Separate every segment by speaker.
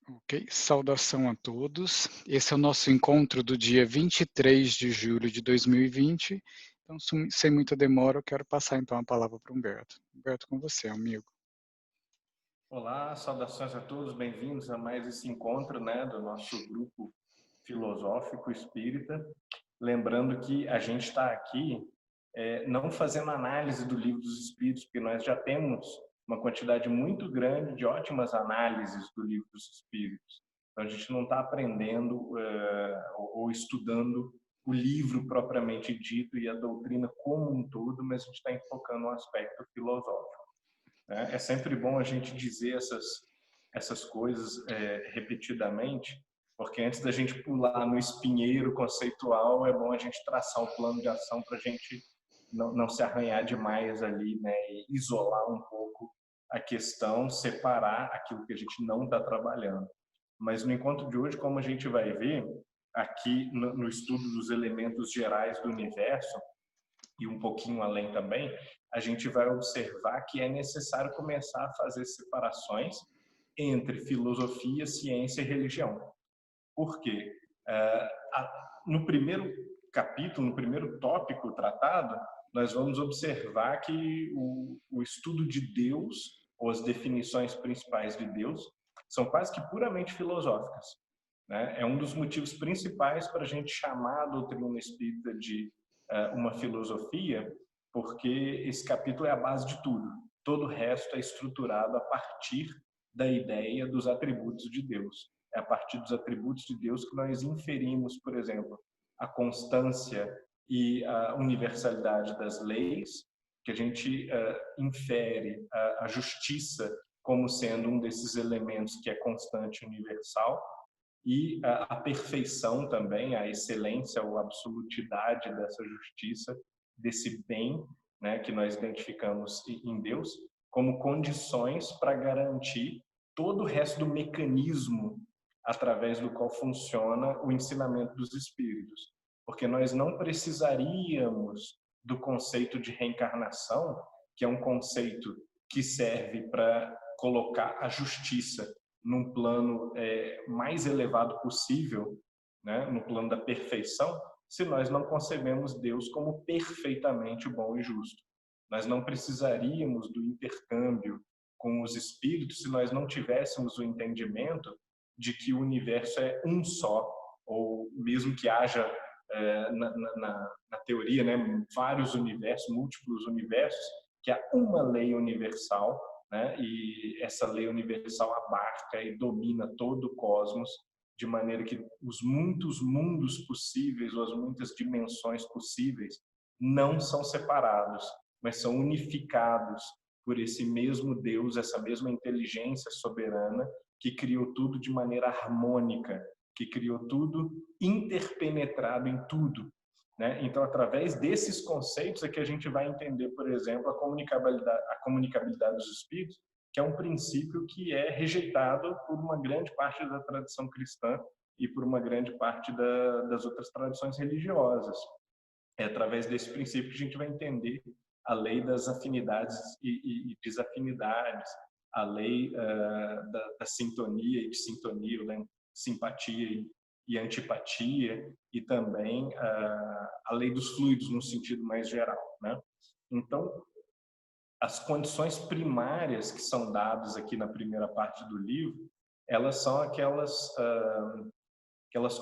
Speaker 1: Ok, saudação a todos. Esse é o nosso encontro do dia 23 de julho de 2020. Então, sem muita demora, eu quero passar então a palavra para o Humberto. Humberto, com você, amigo.
Speaker 2: Olá, saudações a todos, bem-vindos a mais esse encontro, do nosso grupo filosófico espírita. Lembrando que a gente está aqui não fazendo análise do Livro dos Espíritos, porque nós já temos uma quantidade muito grande de ótimas análises do Livro dos Espíritos. Então a gente não está aprendendo ou estudando o livro propriamente dito e a doutrina como um todo, mas a gente está enfocando no aspecto filosófico. É sempre bom a gente dizer essas coisas repetidamente, porque antes da gente pular no espinheiro conceitual, é bom a gente traçar um plano de ação para a gente não se arranhar demais ali, né, e isolar um pouco a questão, separar aquilo que a gente não está trabalhando. Mas no encontro de hoje, como a gente vai ver, aqui no estudo dos elementos gerais do universo, e um pouquinho além também, a gente vai observar que é necessário começar a fazer separações entre filosofia, ciência e religião. Por quê? No primeiro capítulo, no primeiro tópico tratado, nós vamos observar que o estudo de Deus, ou as definições principais de Deus, são quase que puramente filosóficas. É um dos motivos principais para a gente chamar a doutrina espírita de uma filosofia, porque esse capítulo é a base de tudo. Todo o resto é estruturado a partir da ideia dos atributos de Deus. É a partir dos atributos de Deus que nós inferimos, por exemplo, a constância e a universalidade das leis, que a gente infere a justiça como sendo um desses elementos que é constante e universal, e a perfeição também, a excelência ou absolutidade dessa justiça, desse bem, que nós identificamos em Deus, como condições para garantir todo o resto do mecanismo através do qual funciona o ensinamento dos espíritos. Porque nós não precisaríamos do conceito de reencarnação, que é um conceito que serve para colocar a justiça num plano mais elevado possível, no plano da perfeição, se nós não concebemos Deus como perfeitamente bom e justo. Nós não precisaríamos do intercâmbio com os espíritos se nós não tivéssemos o entendimento de que o universo é um só, ou mesmo que haja na teoria, vários universos, múltiplos universos, que há uma lei universal, e essa lei universal abarca e domina todo o cosmos, de maneira que os muitos mundos possíveis, ou as muitas dimensões possíveis, não são separados, mas são unificados por esse mesmo Deus, essa mesma inteligência soberana que criou tudo de maneira harmônica, que criou tudo interpenetrado em tudo. Então, através desses conceitos é que a gente vai entender, por exemplo, a comunicabilidade dos espíritos, que é um princípio que é rejeitado por uma grande parte da tradição cristã e por uma grande parte das outras tradições religiosas. É através desse princípio que a gente vai entender a lei das afinidades e desafinidades, a lei da sintonia e dissintonia, da simpatia e antipatia, e também a lei dos fluidos no sentido mais geral. Então, as condições primárias que são dadas aqui na primeira parte do livro, elas são aquelas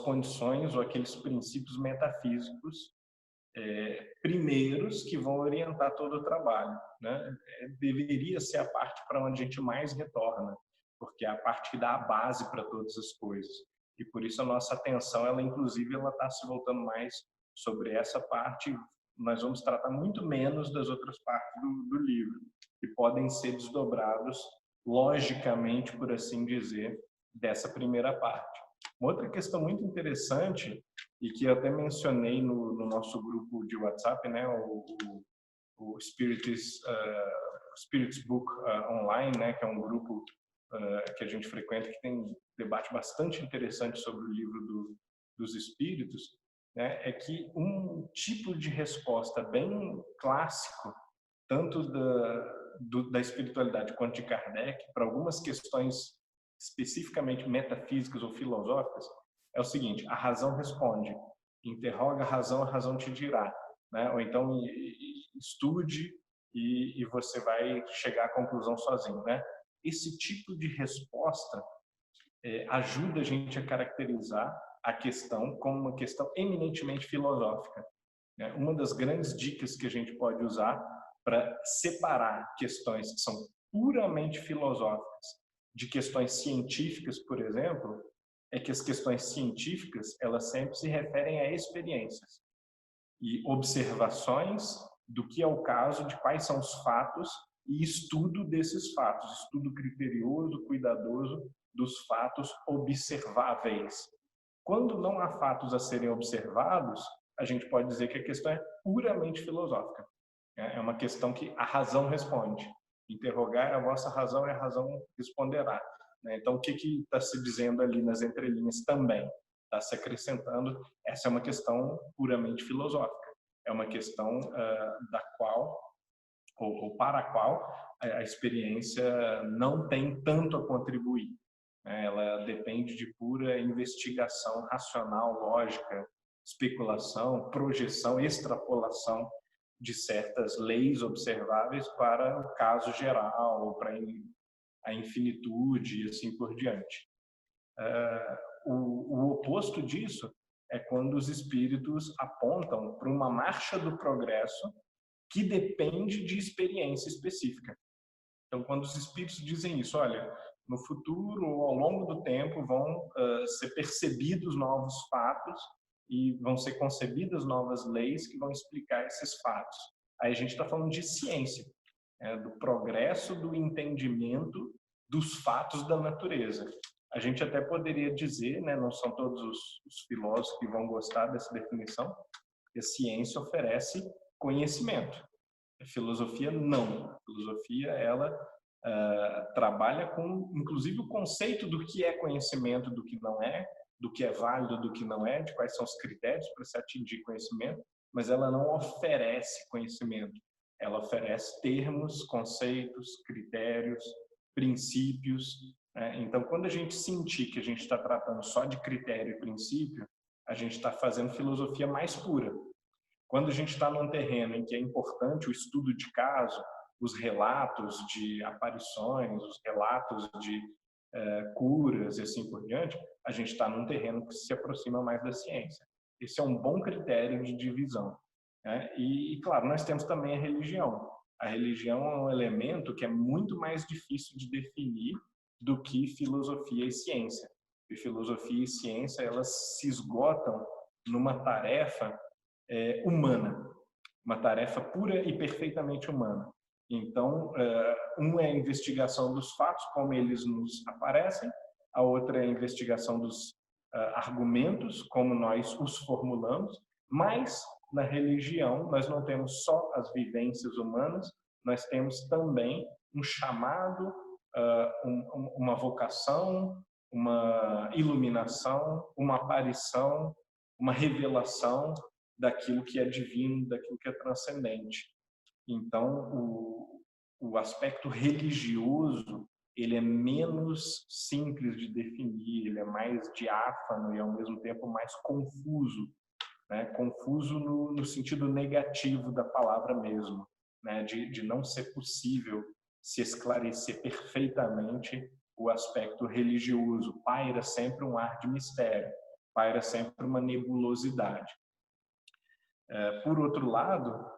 Speaker 2: condições ou aqueles princípios metafísicos primeiros que vão orientar todo o trabalho. Deveria ser a parte para onde a gente mais retorna, porque é a parte que dá a base para todas as coisas. E por isso a nossa atenção, ela inclusive, ela está se voltando mais sobre essa parte. Nós vamos tratar muito menos das outras partes do livro, que podem ser desdobrados logicamente, por assim dizer, dessa primeira parte. Uma outra questão muito interessante, e que eu até mencionei no nosso grupo de WhatsApp, o Spirits Book Online, que é um grupo que a gente frequenta, que tem debate bastante interessante sobre o livro dos Espíritos, é que um tipo de resposta bem clássico, tanto da espiritualidade quanto de Kardec, para algumas questões especificamente metafísicas ou filosóficas, é o seguinte: a razão responde, interroga a razão te dirá, né? Ou então estude e você vai chegar à conclusão sozinho, né? Esse tipo de resposta ajuda a gente a caracterizar a questão como uma questão eminentemente filosófica, né? Uma das grandes dicas que a gente pode usar para separar questões que são puramente filosóficas de questões científicas, por exemplo, é que as questões científicas, elas sempre se referem a experiências e observações do que é o caso, de quais são os fatos e estudo desses fatos, estudo criterioso, cuidadoso dos fatos observáveis. Quando não há fatos a serem observados, a gente pode dizer que a questão é puramente filosófica. É uma questão que a razão responde. Interrogar a vossa razão e a razão responderá. Então, o que está se dizendo ali nas entrelinhas também? Está se acrescentando, essa é uma questão puramente filosófica. É uma questão da qual, ou para a qual, a experiência não tem tanto a contribuir. Ela depende de pura investigação racional, lógica, especulação, projeção, extrapolação de certas leis observáveis para o caso geral, ou para a infinitude e assim por diante. O oposto disso é quando os espíritos apontam para uma marcha do progresso que depende de experiência específica. Então, quando os espíritos dizem isso, olha, no futuro ou ao longo do tempo vão ser percebidos novos fatos e vão ser concebidas novas leis que vão explicar esses fatos. Aí a gente está falando de ciência, do progresso do entendimento dos fatos da natureza. A gente até poderia dizer, né, não são todos os filósofos que vão gostar dessa definição, que a ciência oferece conhecimento. A filosofia não. A filosofia, ela trabalha com, inclusive, o conceito do que é conhecimento, do que não é, do que é válido, do que não é, de quais são os critérios para se atingir conhecimento, mas ela não oferece conhecimento. Ela oferece termos, conceitos, critérios, princípios. Então, quando a gente sentir que a gente está tratando só de critério e princípio, a gente está fazendo filosofia mais pura. Quando a gente está num terreno em que é importante o estudo de caso, os relatos de aparições, os relatos de curas e assim por diante, a gente está num terreno que se aproxima mais da ciência. Esse é um bom critério de divisão. E, claro, nós temos também a religião. A religião é um elemento que é muito mais difícil de definir do que filosofia e ciência. E filosofia e ciência, elas se esgotam numa tarefa humana, uma tarefa pura e perfeitamente humana. Então, uma é a investigação dos fatos, como eles nos aparecem, a outra é a investigação dos argumentos, como nós os formulamos, mas na religião nós não temos só as vivências humanas, nós temos também um chamado, uma vocação, uma iluminação, uma aparição, uma revelação daquilo que é divino, daquilo que é transcendente. Então, o aspecto religioso, ele é menos simples de definir, ele é mais diáfano e, ao mesmo tempo, mais confuso. Confuso no sentido negativo da palavra mesmo, de não ser possível se esclarecer perfeitamente o aspecto religioso. Paira sempre um ar de mistério, paira sempre uma nebulosidade. Por outro lado,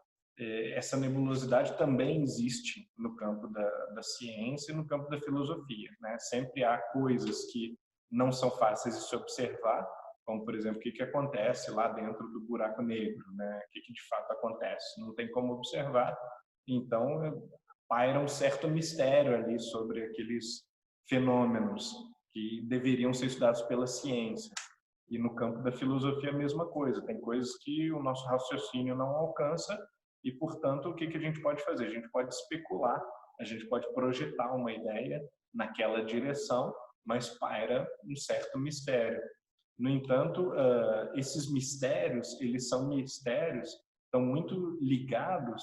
Speaker 2: essa nebulosidade também existe no campo da ciência e no campo da filosofia. Sempre há coisas que não são fáceis de se observar, como, por exemplo, o que acontece lá dentro do buraco negro, o que de fato acontece. Não tem como observar, então paira um certo mistério ali sobre aqueles fenômenos que deveriam ser estudados pela ciência. E no campo da filosofia a mesma coisa, tem coisas que o nosso raciocínio não alcança e, portanto, o que a gente pode fazer? A gente pode especular, a gente pode projetar uma ideia naquela direção, mas paira um certo mistério. No entanto, esses mistérios, eles são mistérios, estão muito ligados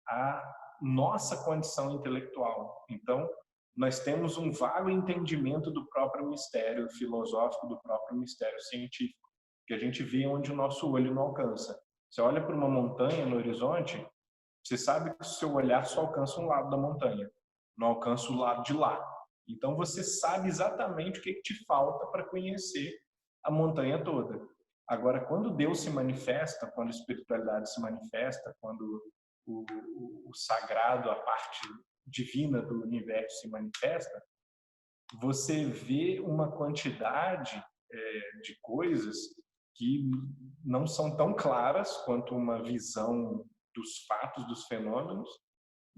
Speaker 2: à nossa condição intelectual. Então, nós temos um vago entendimento do próprio mistério filosófico, do próprio mistério científico, que a gente vê onde o nosso olho não alcança. Você olha para uma montanha no horizonte, você sabe que o seu olhar só alcança um lado da montanha, não alcança o lado de lá. Então você sabe exatamente o que te falta para conhecer a montanha toda. Agora, quando Deus se manifesta, quando a espiritualidade se manifesta, quando o sagrado, a parte divina do universo se manifesta, você vê uma quantidade de coisas que não são tão claras quanto uma visão dos fatos, dos fenômenos,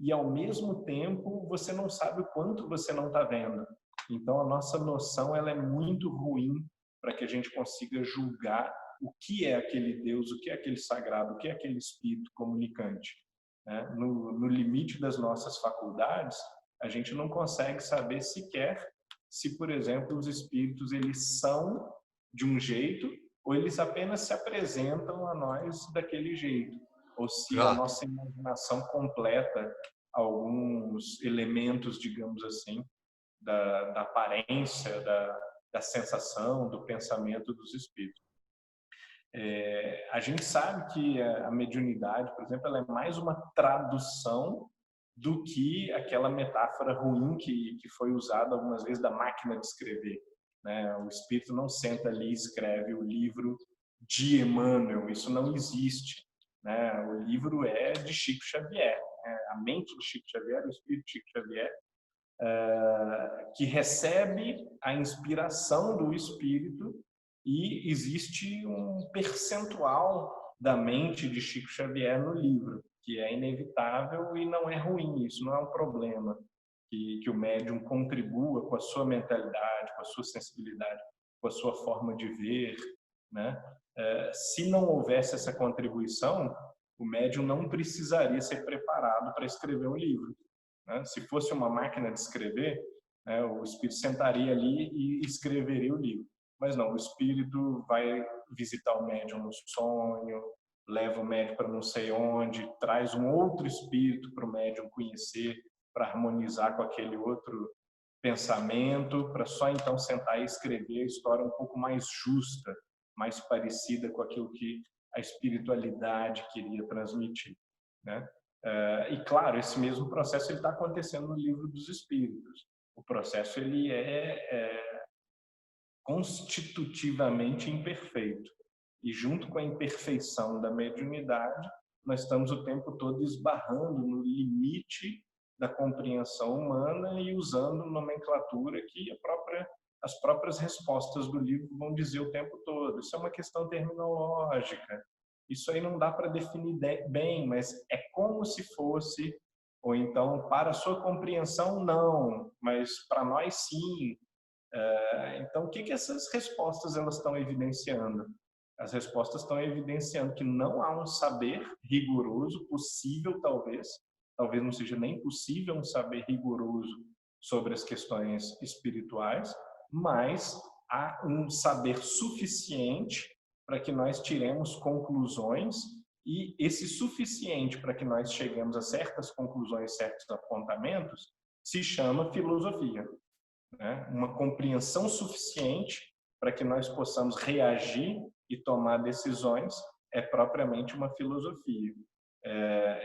Speaker 2: e ao mesmo tempo você não sabe o quanto você não está vendo. Então a nossa noção ela é muito ruim para que a gente consiga julgar o que é aquele Deus, o que é aquele sagrado, o que é aquele espírito comunicante. Né? No limite das nossas faculdades, a gente não consegue saber sequer se, por exemplo, os espíritos eles são de um jeito ou eles apenas se apresentam a nós daquele jeito, ou se a
Speaker 3: Ah,
Speaker 2: nossa imaginação completa alguns elementos, digamos assim, da aparência, da sensação, do pensamento dos espíritos. A gente sabe que a mediunidade, por exemplo, ela é mais uma tradução do que aquela metáfora ruim que foi usada algumas vezes da máquina de escrever. Né? O espírito não senta ali e escreve o livro de Emmanuel, isso não existe. Né? O livro é de Chico Xavier, né? A mente de Chico Xavier, o espírito de Chico Xavier, que recebe a inspiração do espírito e existe um percentual da mente de Chico Xavier no livro, que é inevitável e não é ruim, isso não é um problema, que o médium contribua com a sua mentalidade, com a sua sensibilidade, com a sua forma de ver, né? Se não houvesse essa contribuição, o médium não precisaria ser preparado para escrever um livro. Né? Se fosse uma máquina de escrever, né, o espírito sentaria ali e escreveria o livro. Mas não, o espírito vai visitar o médium no sonho, leva o médium para não sei onde, traz um outro espírito para o médium conhecer, para harmonizar com aquele outro pensamento, para só então sentar e escrever a história um pouco mais justa, mais parecida com aquilo que a espiritualidade queria transmitir, né? E claro, esse mesmo processo está acontecendo no Livro dos Espíritos. O processo ele é constitutivamente imperfeito. E junto com a imperfeição da mediunidade, nós estamos o tempo todo esbarrando no limite da compreensão humana e usando nomenclatura que as próprias respostas do livro vão dizer o tempo todo. Isso é uma questão terminológica. Isso aí não dá para definir bem, mas é como se fosse, ou então, para a sua compreensão, não, mas para nós, sim. Então, o que essas respostas elas estão evidenciando? As respostas estão evidenciando que não há um saber rigoroso possível, talvez não seja nem possível um saber rigoroso sobre as questões espirituais, mas há um saber suficiente para que nós tiremos conclusões e esse suficiente para que nós cheguemos a certas conclusões, certos apontamentos, se chama filosofia. Né? Uma compreensão suficiente para que nós possamos reagir e tomar decisões é propriamente uma filosofia.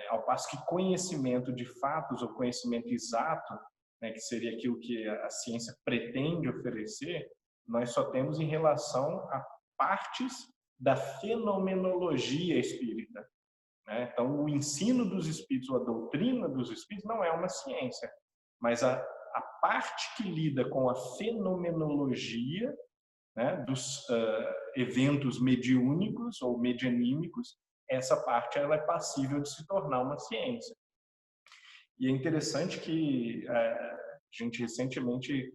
Speaker 2: Ao passo que conhecimento de fatos ou conhecimento exato, né, que seria aquilo que a ciência pretende oferecer, nós só temos em relação a partes da fenomenologia espírita. Né? Então, o ensino dos espíritos, ou a doutrina dos espíritos, não é uma ciência, mas a parte que lida com a fenomenologia, né, dos eventos mediúnicos ou medianímicos, essa parte ela é passível de se tornar uma ciência. E é interessante que a gente recentemente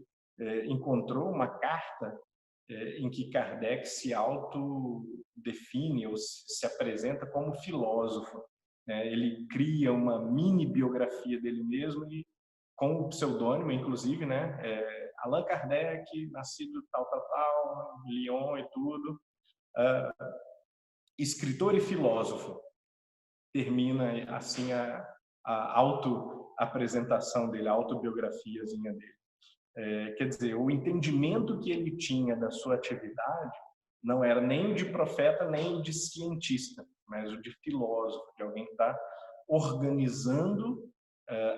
Speaker 2: encontrou uma carta em que Kardec se autodefine ou se apresenta como filósofo. Ele cria uma mini biografia dele mesmo e com o pseudônimo, inclusive, né? Allan Kardec, nascido tal, Lyon e tudo, escritor e filósofo. Termina assim a apresentação dele, a autobiografiazinha dele. Quer dizer, o entendimento que ele tinha da sua atividade não era nem o de profeta, nem o de cientista, mas o de filósofo, de alguém que está organizando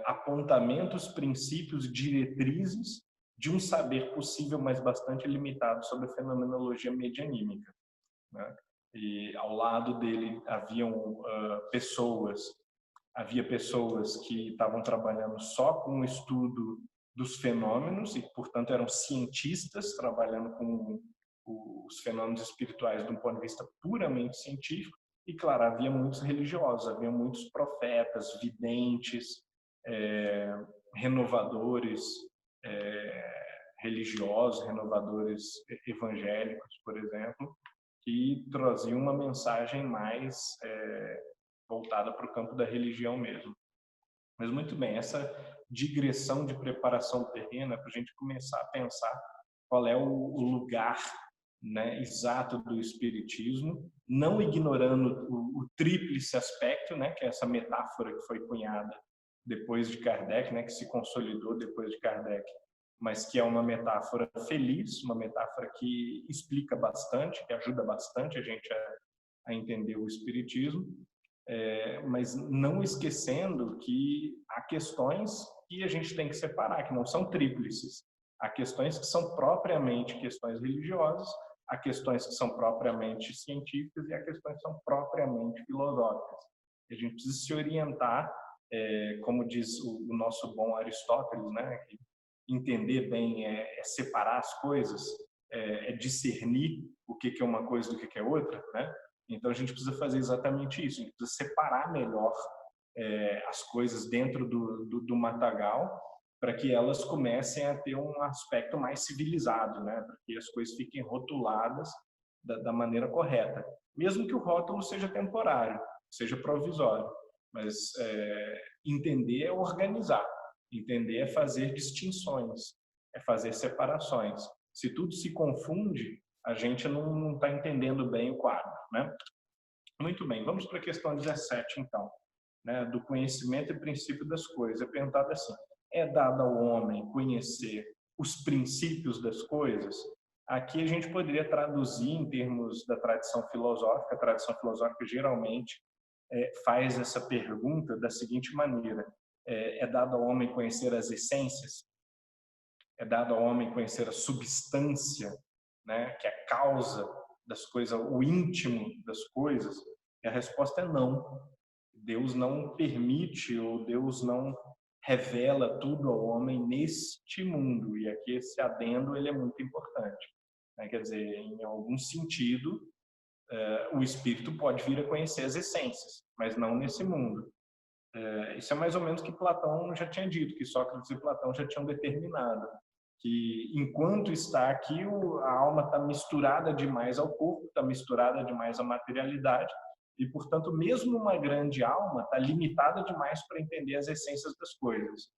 Speaker 2: apontamentos, princípios, diretrizes de um saber possível, mas bastante limitado sobre a fenomenologia medianímica, né? E ao lado dele havia pessoas que estavam trabalhando só com o estudo dos fenômenos e, portanto, eram cientistas trabalhando com os fenômenos espirituais de um ponto de vista puramente científico. E, claro, havia muitos religiosos, havia muitos profetas, videntes, renovadores religiosos, renovadores evangélicos, por exemplo, que traziam uma mensagem mais voltada para o campo da religião mesmo. Mas muito bem, essa digressão de preparação terrena é para a gente começar a pensar qual é o lugar, né, exato do espiritismo, não ignorando o tríplice aspecto, né, que é essa metáfora que foi cunhada depois de Kardec, né, que se consolidou depois de Kardec, mas que é uma metáfora feliz, uma metáfora que explica bastante, que ajuda bastante a gente a entender o espiritismo, mas não esquecendo que há questões que a gente tem que separar, que não são tríplices. Há questões que são propriamente questões religiosas, há questões que são propriamente científicas e há questões que são propriamente filosóficas. A gente precisa se orientar, como diz o nosso bom Aristóteles, né? Que entender bem é separar as coisas, é discernir o que é uma coisa do que é outra, né? Então a gente precisa fazer exatamente isso, a gente precisa separar melhor as coisas dentro do matagal, para que elas comecem a ter um aspecto mais civilizado, né? Para que as coisas fiquem rotuladas da maneira correta. Mesmo que o rótulo seja temporário, seja provisório, mas entender é organizar, entender é fazer distinções, é fazer separações. Se tudo se confunde, a gente não está entendendo bem o quadro, né? Muito bem, vamos para a questão 17, então, né? Do conhecimento e princípio das coisas. É perguntado assim: é dado ao homem conhecer os princípios das coisas? Aqui a gente poderia traduzir em termos da tradição filosófica. A tradição filosófica geralmente faz essa pergunta da seguinte maneira: é dado ao homem conhecer as essências? É dado ao homem conhecer a substância, né, que é a causa das coisas, o íntimo das coisas? E a resposta é não. Deus não permite, ou Deus não revela tudo ao homem neste mundo. E aqui esse adendo ele é muito importante, né? Quer dizer, em algum sentido, o espírito pode vir a conhecer as essências, mas não nesse mundo. Isso é mais ou menos o que Platão já tinha dito, que Sócrates e Platão já tinham determinado, que enquanto está aqui, a alma está misturada demais ao corpo, está misturada demais à materialidade, e, portanto, mesmo uma grande alma está limitada demais para entender as essências das coisas,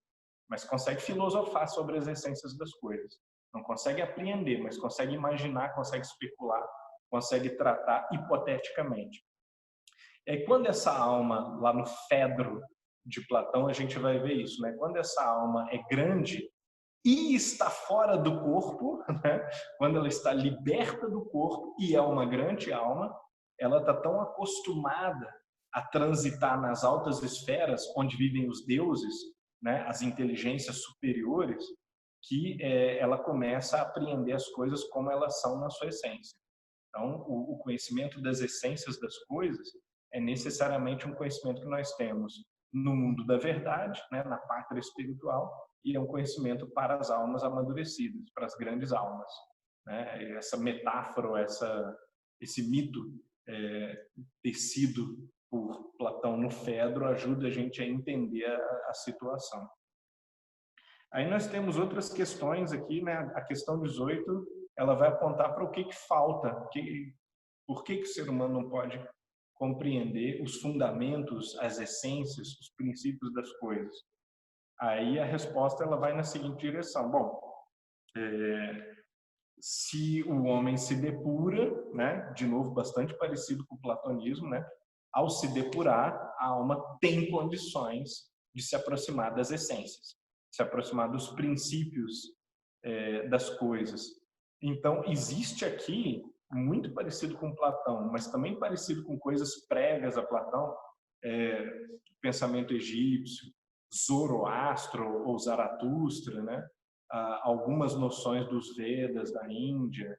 Speaker 2: mas consegue filosofar sobre as essências das coisas. Não consegue apreender, mas consegue imaginar, consegue especular, consegue tratar hipoteticamente. E aí, quando essa alma, lá no Fedro de Platão, a gente vai ver isso, né? Quando essa alma é grande e está fora do corpo, né? Quando ela está liberta do corpo e é uma grande alma, ela está tão acostumada a transitar nas altas esferas, onde vivem os deuses, né? As inteligências superiores, que ela começa a apreender as coisas como elas são na sua essência. Então, o conhecimento das essências das coisas é necessariamente um conhecimento que nós temos no mundo da verdade, né, na pátria espiritual, e é um conhecimento para as almas amadurecidas, para as grandes almas, né? Essa metáfora, esse mito tecido por Platão no Fedro ajuda a gente a entender a situação. Aí nós temos outras questões aqui, né? A questão 18, ela vai apontar para o que falta, por que o ser humano não pode compreender os fundamentos, as essências, os princípios das coisas. Aí a resposta ela vai na seguinte direção: bom, se o homem se depura, né, de novo bastante parecido com o platonismo, né, ao se depurar, a alma tem condições de se aproximar das essências, se aproximar dos princípios das coisas. Então, existe aqui, muito parecido com Platão, mas também parecido com coisas prévias a Platão, pensamento egípcio, Zoroastro ou Zaratustra, né? Algumas noções dos Vedas da Índia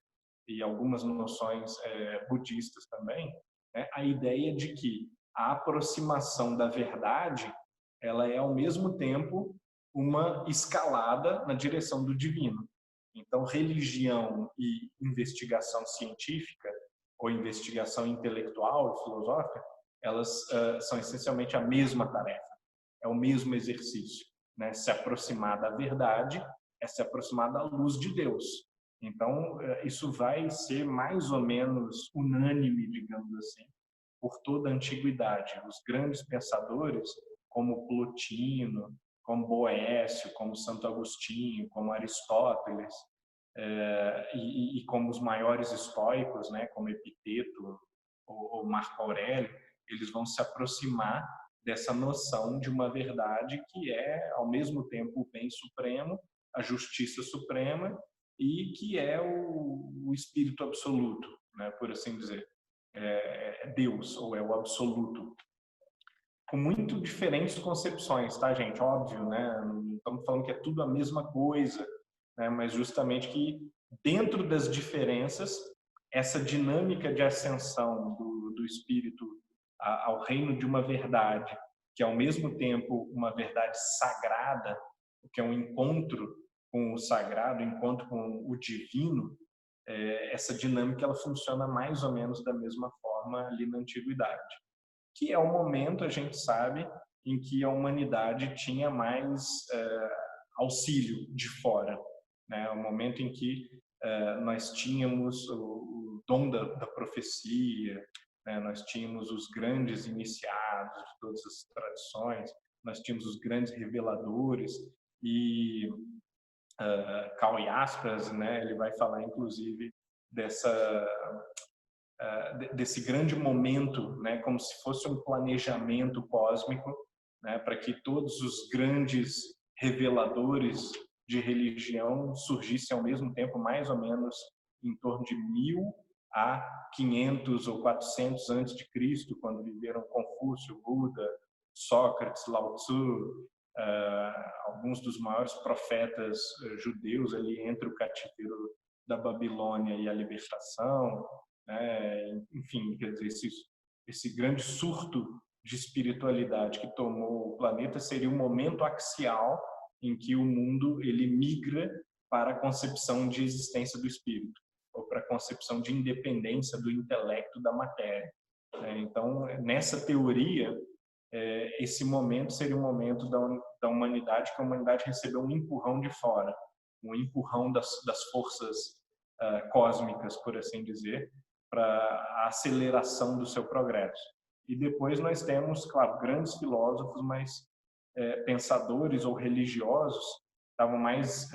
Speaker 2: e algumas noções budistas também, né? A ideia de que a aproximação da verdade, ela é ao mesmo tempo uma escalada na direção do divino. Então, religião e investigação científica ou investigação intelectual e filosófica, elas são essencialmente a mesma tarefa, é o mesmo exercício, né? Se aproximar da verdade é se aproximar da luz de Deus. Então, isso vai ser mais ou menos unânime, digamos assim, por toda a antiguidade. Os grandes pensadores, como Plotino, como Boécio, como Santo Agostinho, como Aristóteles, e como os maiores estoicos, né, como Epiteto ou Marco Aurélio, eles vão se aproximar dessa noção de uma verdade que é, ao mesmo tempo, o bem supremo, a justiça suprema e que é o espírito absoluto, né, por assim dizer. É Deus, ou é o absoluto. Com muito diferentes concepções, tá, gente? Óbvio, né? Não estamos falando que é tudo a mesma coisa, né? Mas justamente que dentro das diferenças, essa dinâmica de ascensão do espírito ao reino de uma verdade, que é ao mesmo tempo uma verdade sagrada, que é um encontro com o sagrado, um encontro com o divino, essa dinâmica ela funciona mais ou menos da mesma forma ali na antiguidade, que é o momento, a gente sabe, em que a humanidade tinha mais auxílio de fora, né? O momento em que nós tínhamos o dom da profecia, né? Nós tínhamos os grandes iniciados de todas as tradições, nós tínhamos os grandes reveladores e Karl Jaspers, né? Ele vai falar inclusive desse grande momento, né, como se fosse um planejamento cósmico, né, para que todos os grandes reveladores de religião surgissem ao mesmo tempo, mais ou menos em torno de 1000 a 500 ou 400 antes de Cristo, quando viveram Confúcio, Buda, Sócrates, Lao Tzu, alguns dos maiores profetas judeus ali entre o cativeiro da Babilônia e a libertação, enfim, quer dizer, esse grande surto de espiritualidade que tomou o planeta seria um momento axial em que o mundo ele migra para a concepção de existência do espírito, ou para a concepção de independência do intelecto da matéria. Então, nessa teoria, esse momento seria um momento da humanidade que a humanidade recebeu um empurrão de fora, um empurrão das forças cósmicas, por assim dizer, para a aceleração do seu progresso. E depois nós temos, claro, grandes filósofos, mas pensadores ou religiosos estavam mais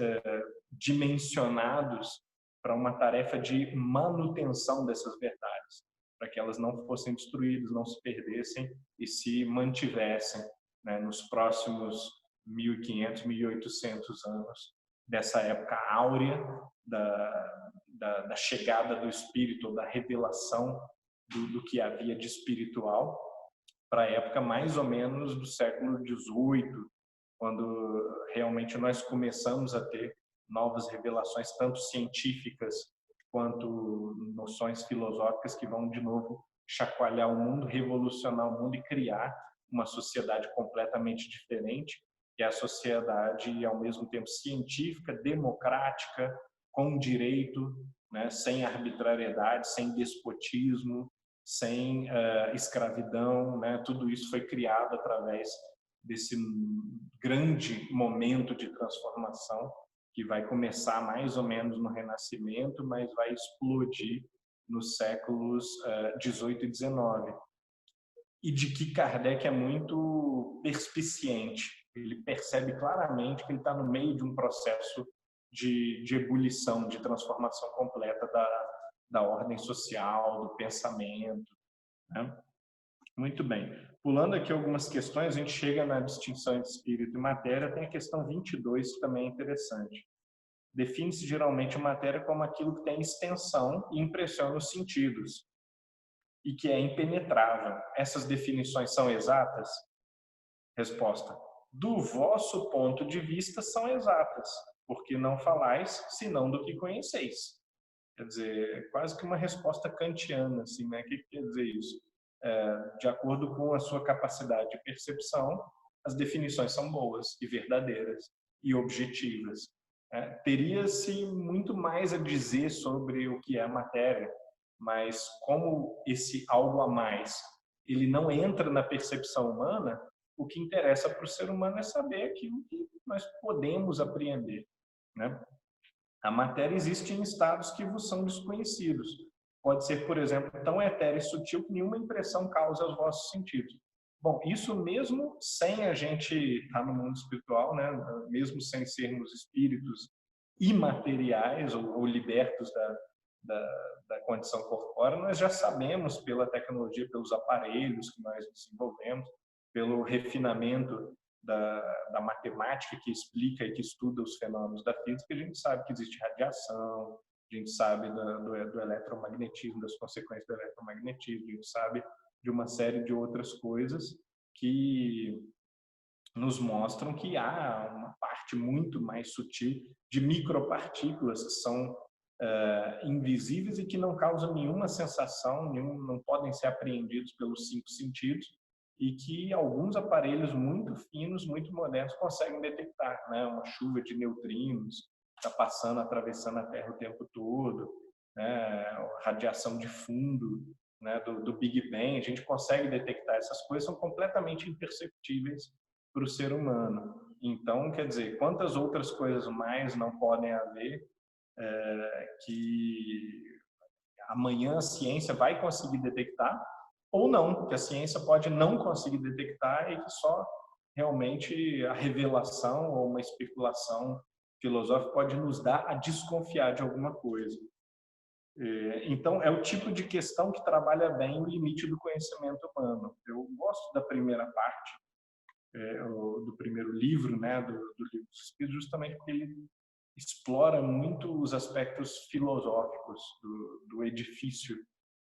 Speaker 2: dimensionados para uma tarefa de manutenção dessas verdades, para que elas não fossem destruídas, não se perdessem e se mantivessem, né, nos próximos 1500, 1800 anos dessa época áurea da chegada do Espírito, da revelação do que havia de espiritual, para a época mais ou menos do século XVIII, quando realmente nós começamos a ter novas revelações, tanto científicas quanto noções filosóficas que vão de novo chacoalhar o mundo, revolucionar o mundo e criar uma sociedade completamente diferente, que é a sociedade ao mesmo tempo científica, democrática, com direito, né, sem arbitrariedade, sem despotismo, sem escravidão, né? Tudo isso foi criado através desse grande momento de transformação que vai começar mais ou menos no Renascimento, mas vai explodir nos séculos 18 e 19. E de que Kardec é muito perspiciente. Ele percebe claramente que ele está no meio de um processo de ebulição, de transformação completa da ordem social, do pensamento, né? Muito bem. Pulando aqui algumas questões, a gente chega na distinção entre espírito e matéria, tem a questão 22, que também é interessante. Define-se geralmente a matéria como aquilo que tem extensão e impressiona os sentidos, e que é impenetrável. Essas definições são exatas? Resposta: do vosso ponto de vista são exatas, porque não falais senão do que conheceis. Quer dizer, é quase que uma resposta kantiana, assim, né? O que quer dizer isso? De acordo com a sua capacidade de percepção, as definições são boas e verdadeiras e objetivas. Teria-se muito mais a dizer sobre o que é a matéria, mas como esse algo a mais ele não entra na percepção humana, o que interessa para o ser humano é saber aquilo que nós podemos apreender, né? A matéria existe em estados que vos são desconhecidos. Pode ser, por exemplo, tão etéreo e sutil que nenhuma impressão causa aos vossos sentidos. Bom, isso mesmo sem a gente estar no mundo espiritual, né? Mesmo sem sermos espíritos imateriais ou libertos da condição corpórea, nós já sabemos pela tecnologia, pelos aparelhos que nós desenvolvemos, pelo refinamento da matemática que explica e que estuda os fenômenos da física, a gente sabe que existe radiação, a gente sabe do eletromagnetismo, das consequências do eletromagnetismo, a gente sabe de uma série de outras coisas que nos mostram que há uma parte muito mais sutil de micropartículas que são invisíveis e que não causam nenhuma sensação, não podem ser apreendidos pelos 5 sentidos, e que alguns aparelhos muito finos, muito modernos, conseguem detectar, né? Uma chuva de neutrinos está passando, atravessando a Terra o tempo todo, né? Radiação de fundo, né? do Big Bang, a gente consegue detectar essas coisas, são completamente imperceptíveis para o ser humano. Então, quer dizer, quantas outras coisas mais não podem haver que amanhã a ciência vai conseguir detectar, ou não, que a ciência pode não conseguir detectar e que só realmente a revelação ou uma especulação filosófica pode nos dar a desconfiar de alguma coisa. Então, é o tipo de questão que trabalha bem o limite do conhecimento humano. Eu gosto da primeira parte, do primeiro livro, né, do Livro dos Espíritos, justamente porque ele explora muito os aspectos filosóficos do edifício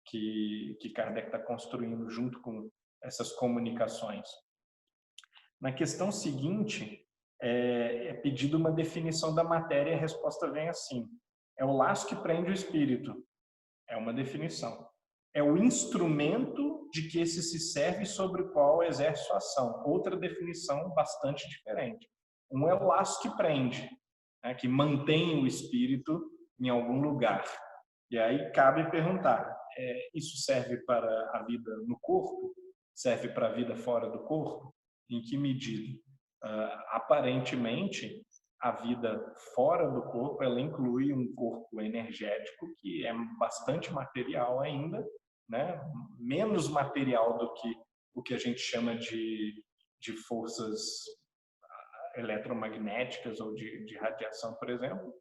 Speaker 2: que Kardec está construindo junto com essas comunicações. Na questão seguinte, é pedido uma definição da matéria e a resposta vem assim: é o laço que prende o espírito. É uma definição. É o instrumento de que esse se serve sobre o qual exerce sua ação. Outra definição bastante diferente. Um é o laço que prende, né, que mantém o espírito em algum lugar. E aí cabe perguntar, isso serve para a vida no corpo? Serve para a vida fora do corpo? Em que medida? Aparentemente, a vida fora do corpo, ela inclui um corpo energético que é bastante material ainda, né? Menos material do que o que a gente chama de forças eletromagnéticas ou de radiação, por exemplo,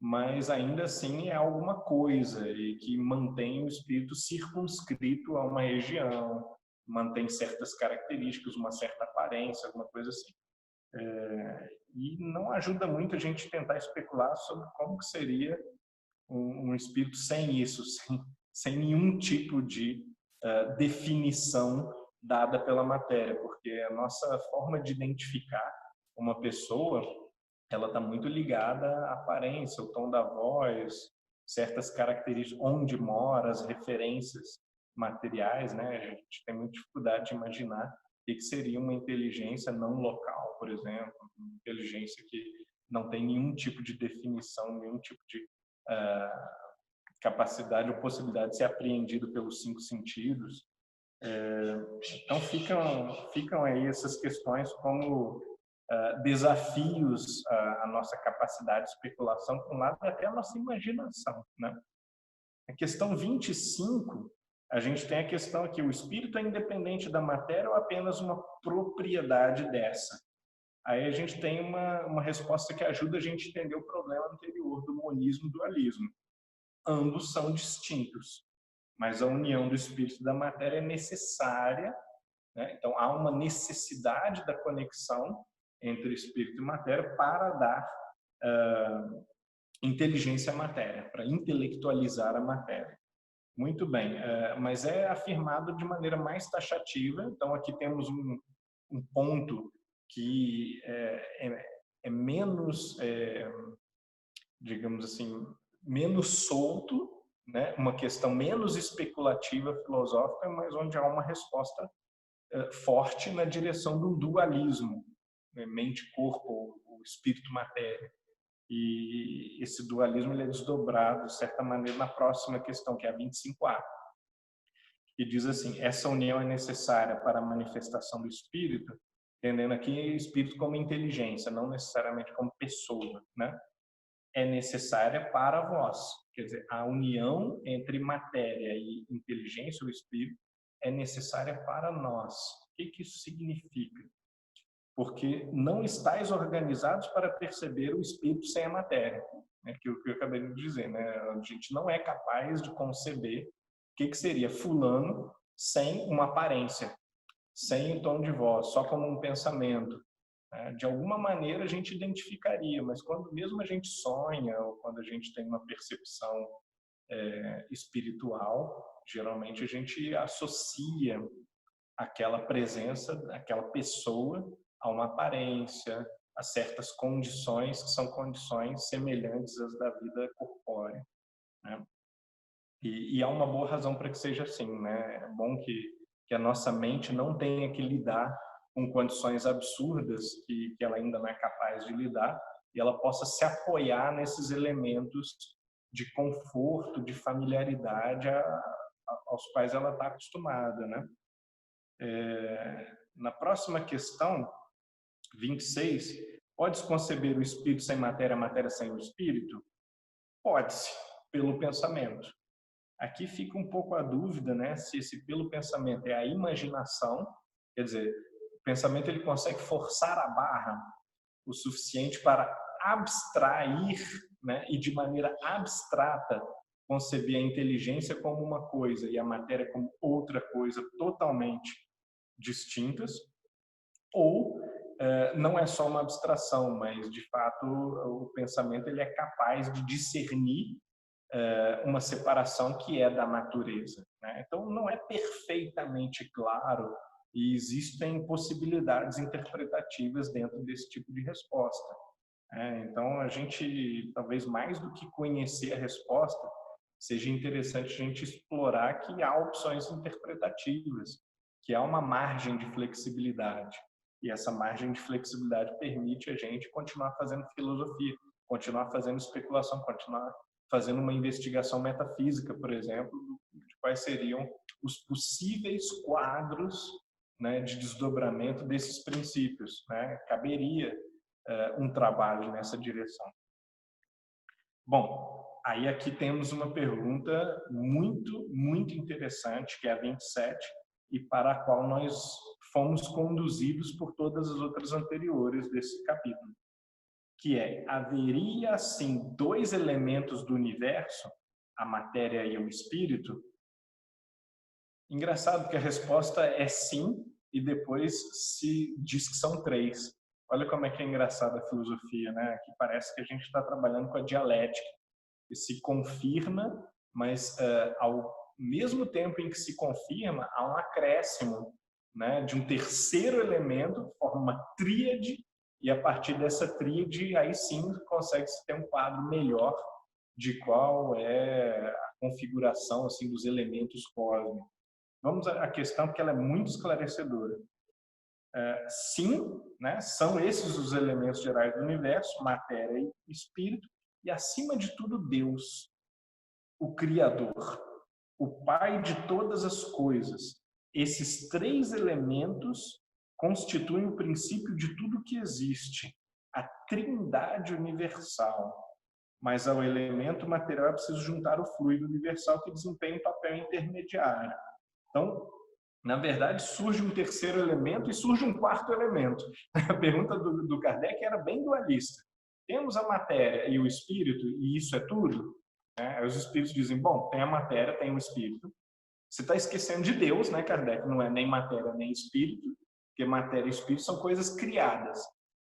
Speaker 2: mas ainda assim é alguma coisa e que mantém o espírito circunscrito a uma região, mantém certas características, uma certa aparência, alguma coisa assim. E não ajuda muito a gente tentar especular sobre como que seria um espírito sem isso, sem nenhum tipo de definição dada pela matéria, porque a nossa forma de identificar uma pessoa, ela está muito ligada à aparência, o tom da voz, certas características, onde mora, as referências materiais, né? A gente tem muita dificuldade de imaginar o que seria uma inteligência não local, por exemplo, uma inteligência que não tem nenhum tipo de definição, nenhum tipo de capacidade ou possibilidade de ser apreendido pelos 5 sentidos. Então ficam aí essas questões como desafios à nossa capacidade de especulação, por um lado, e até a nossa imaginação, né? A questão 25, a gente tem a questão aqui: o espírito é independente da matéria ou apenas uma propriedade dessa? Aí a gente tem uma resposta que ajuda a gente a entender o problema anterior do monismo e dualismo. Ambos são distintos, mas a união do espírito e da matéria é necessária né? Então, há uma necessidade da conexão entre espírito e matéria para dar inteligência à matéria, para intelectualizar a matéria. Muito bem, mas é afirmado de maneira mais taxativa. Então, aqui temos um ponto que é menos, digamos assim, menos solto, né? Uma questão menos especulativa, filosófica, mas onde há uma resposta forte na direção do dualismo, né? Mente-corpo, o espírito-matéria. E esse dualismo ele é desdobrado, de certa maneira, na próxima questão, que é a 25A, que diz assim: essa união é necessária para a manifestação do espírito, entendendo aqui espírito como inteligência, não necessariamente como pessoa, né? É necessária para vós. Quer dizer, a união entre matéria e inteligência, o espírito, é necessária para nós. O que isso significa? Porque não estáis organizados para perceber o espírito sem a matéria, né? Que eu acabei de dizer, né? A gente não é capaz de conceber o que seria fulano sem uma aparência, sem um tom de voz, só como um pensamento. De alguma maneira a gente identificaria, mas quando mesmo a gente sonha ou quando a gente tem uma percepção espiritual, geralmente a gente associa aquela presença, aquela pessoa a uma aparência, a certas condições que são condições semelhantes às da vida corpórea, né? E há uma boa razão para que seja assim, né? É bom que a nossa mente não tenha que lidar com condições absurdas que ela ainda não é capaz de lidar, e ela possa se apoiar nesses elementos de conforto, de familiaridade aos quais ela está acostumada, né? Na próxima questão, 26, pode-se conceber o espírito sem matéria, a matéria sem o espírito? Pode-se, pelo pensamento. Aqui fica um pouco a dúvida, né, se esse pelo pensamento é a imaginação, quer dizer, o pensamento ele consegue forçar a barra o suficiente para abstrair, né, e de maneira abstrata conceber a inteligência como uma coisa e a matéria como outra coisa totalmente distintas, ou não é só uma abstração, mas de fato o pensamento ele é capaz de discernir uma separação que é da natureza, né? Então não é perfeitamente claro e existem possibilidades interpretativas dentro desse tipo de resposta. Então a gente, talvez mais do que conhecer a resposta, seja interessante a gente explorar que há opções interpretativas, que há uma margem de flexibilidade. E essa margem de flexibilidade permite a gente continuar fazendo filosofia, continuar fazendo especulação, continuar fazendo uma investigação metafísica, por exemplo, de quais seriam os possíveis quadros, né, de desdobramento desses princípios, né? Caberia um trabalho nessa direção. Bom, aí aqui temos uma pergunta muito interessante, que é a 27, e para a qual nós fomos conduzidos por todas as outras anteriores desse capítulo, que é: haveria assim dois elementos do universo, a matéria e o espírito? Engraçado que a resposta é sim, e depois se diz que são três. Olha como é que é engraçada a filosofia, né? Que parece que a gente está trabalhando com a dialética, que se confirma, mas ao mesmo tempo em que se confirma, há um acréscimo, né, de um terceiro elemento, forma uma tríade, e a partir dessa tríade, aí sim consegue-se ter um quadro melhor de qual é a configuração assim dos elementos cósmicos. Vamos à questão, porque ela é muito esclarecedora. Sim, né, são esses os elementos gerais do universo, matéria e espírito, e acima de tudo Deus, o Criador, o Pai de todas as coisas. Esses três elementos constituem o princípio de tudo que existe, a trindade universal. Mas ao elemento material é preciso juntar o fluido universal que desempenha um papel intermediário. Então, na verdade, surge um terceiro elemento e surge um quarto elemento. A pergunta do Kardec era bem dualista. Temos a matéria e o espírito, e isso é tudo? Os espíritos dizem, bom, tem a matéria, tem o espírito. Você está esquecendo de Deus, né, Kardec? Não é nem matéria nem espírito, porque matéria e espírito são coisas criadas.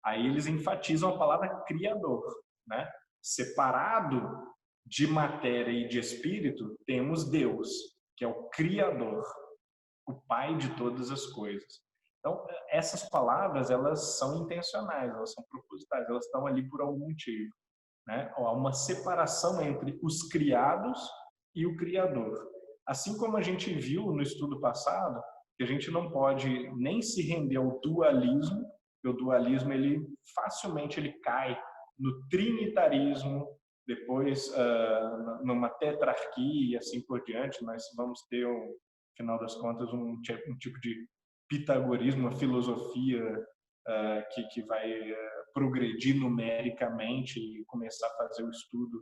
Speaker 2: Aí eles enfatizam a palavra criador, né? Separado de matéria e de espírito, temos Deus, que é o criador, o pai de todas as coisas. Então, essas palavras, elas são intencionais, elas são propositais, elas estão ali por algum motivo, né? Há uma separação entre os criados e o criador. Assim como a gente viu no estudo passado, que a gente não pode nem se render ao dualismo, porque o dualismo ele facilmente ele cai no trinitarismo, depois numa tetrarquia e assim por diante. Nós vamos ter, no final das contas, um tipo de pitagorismo, uma filosofia que vai progredir numericamente e começar a fazer o estudo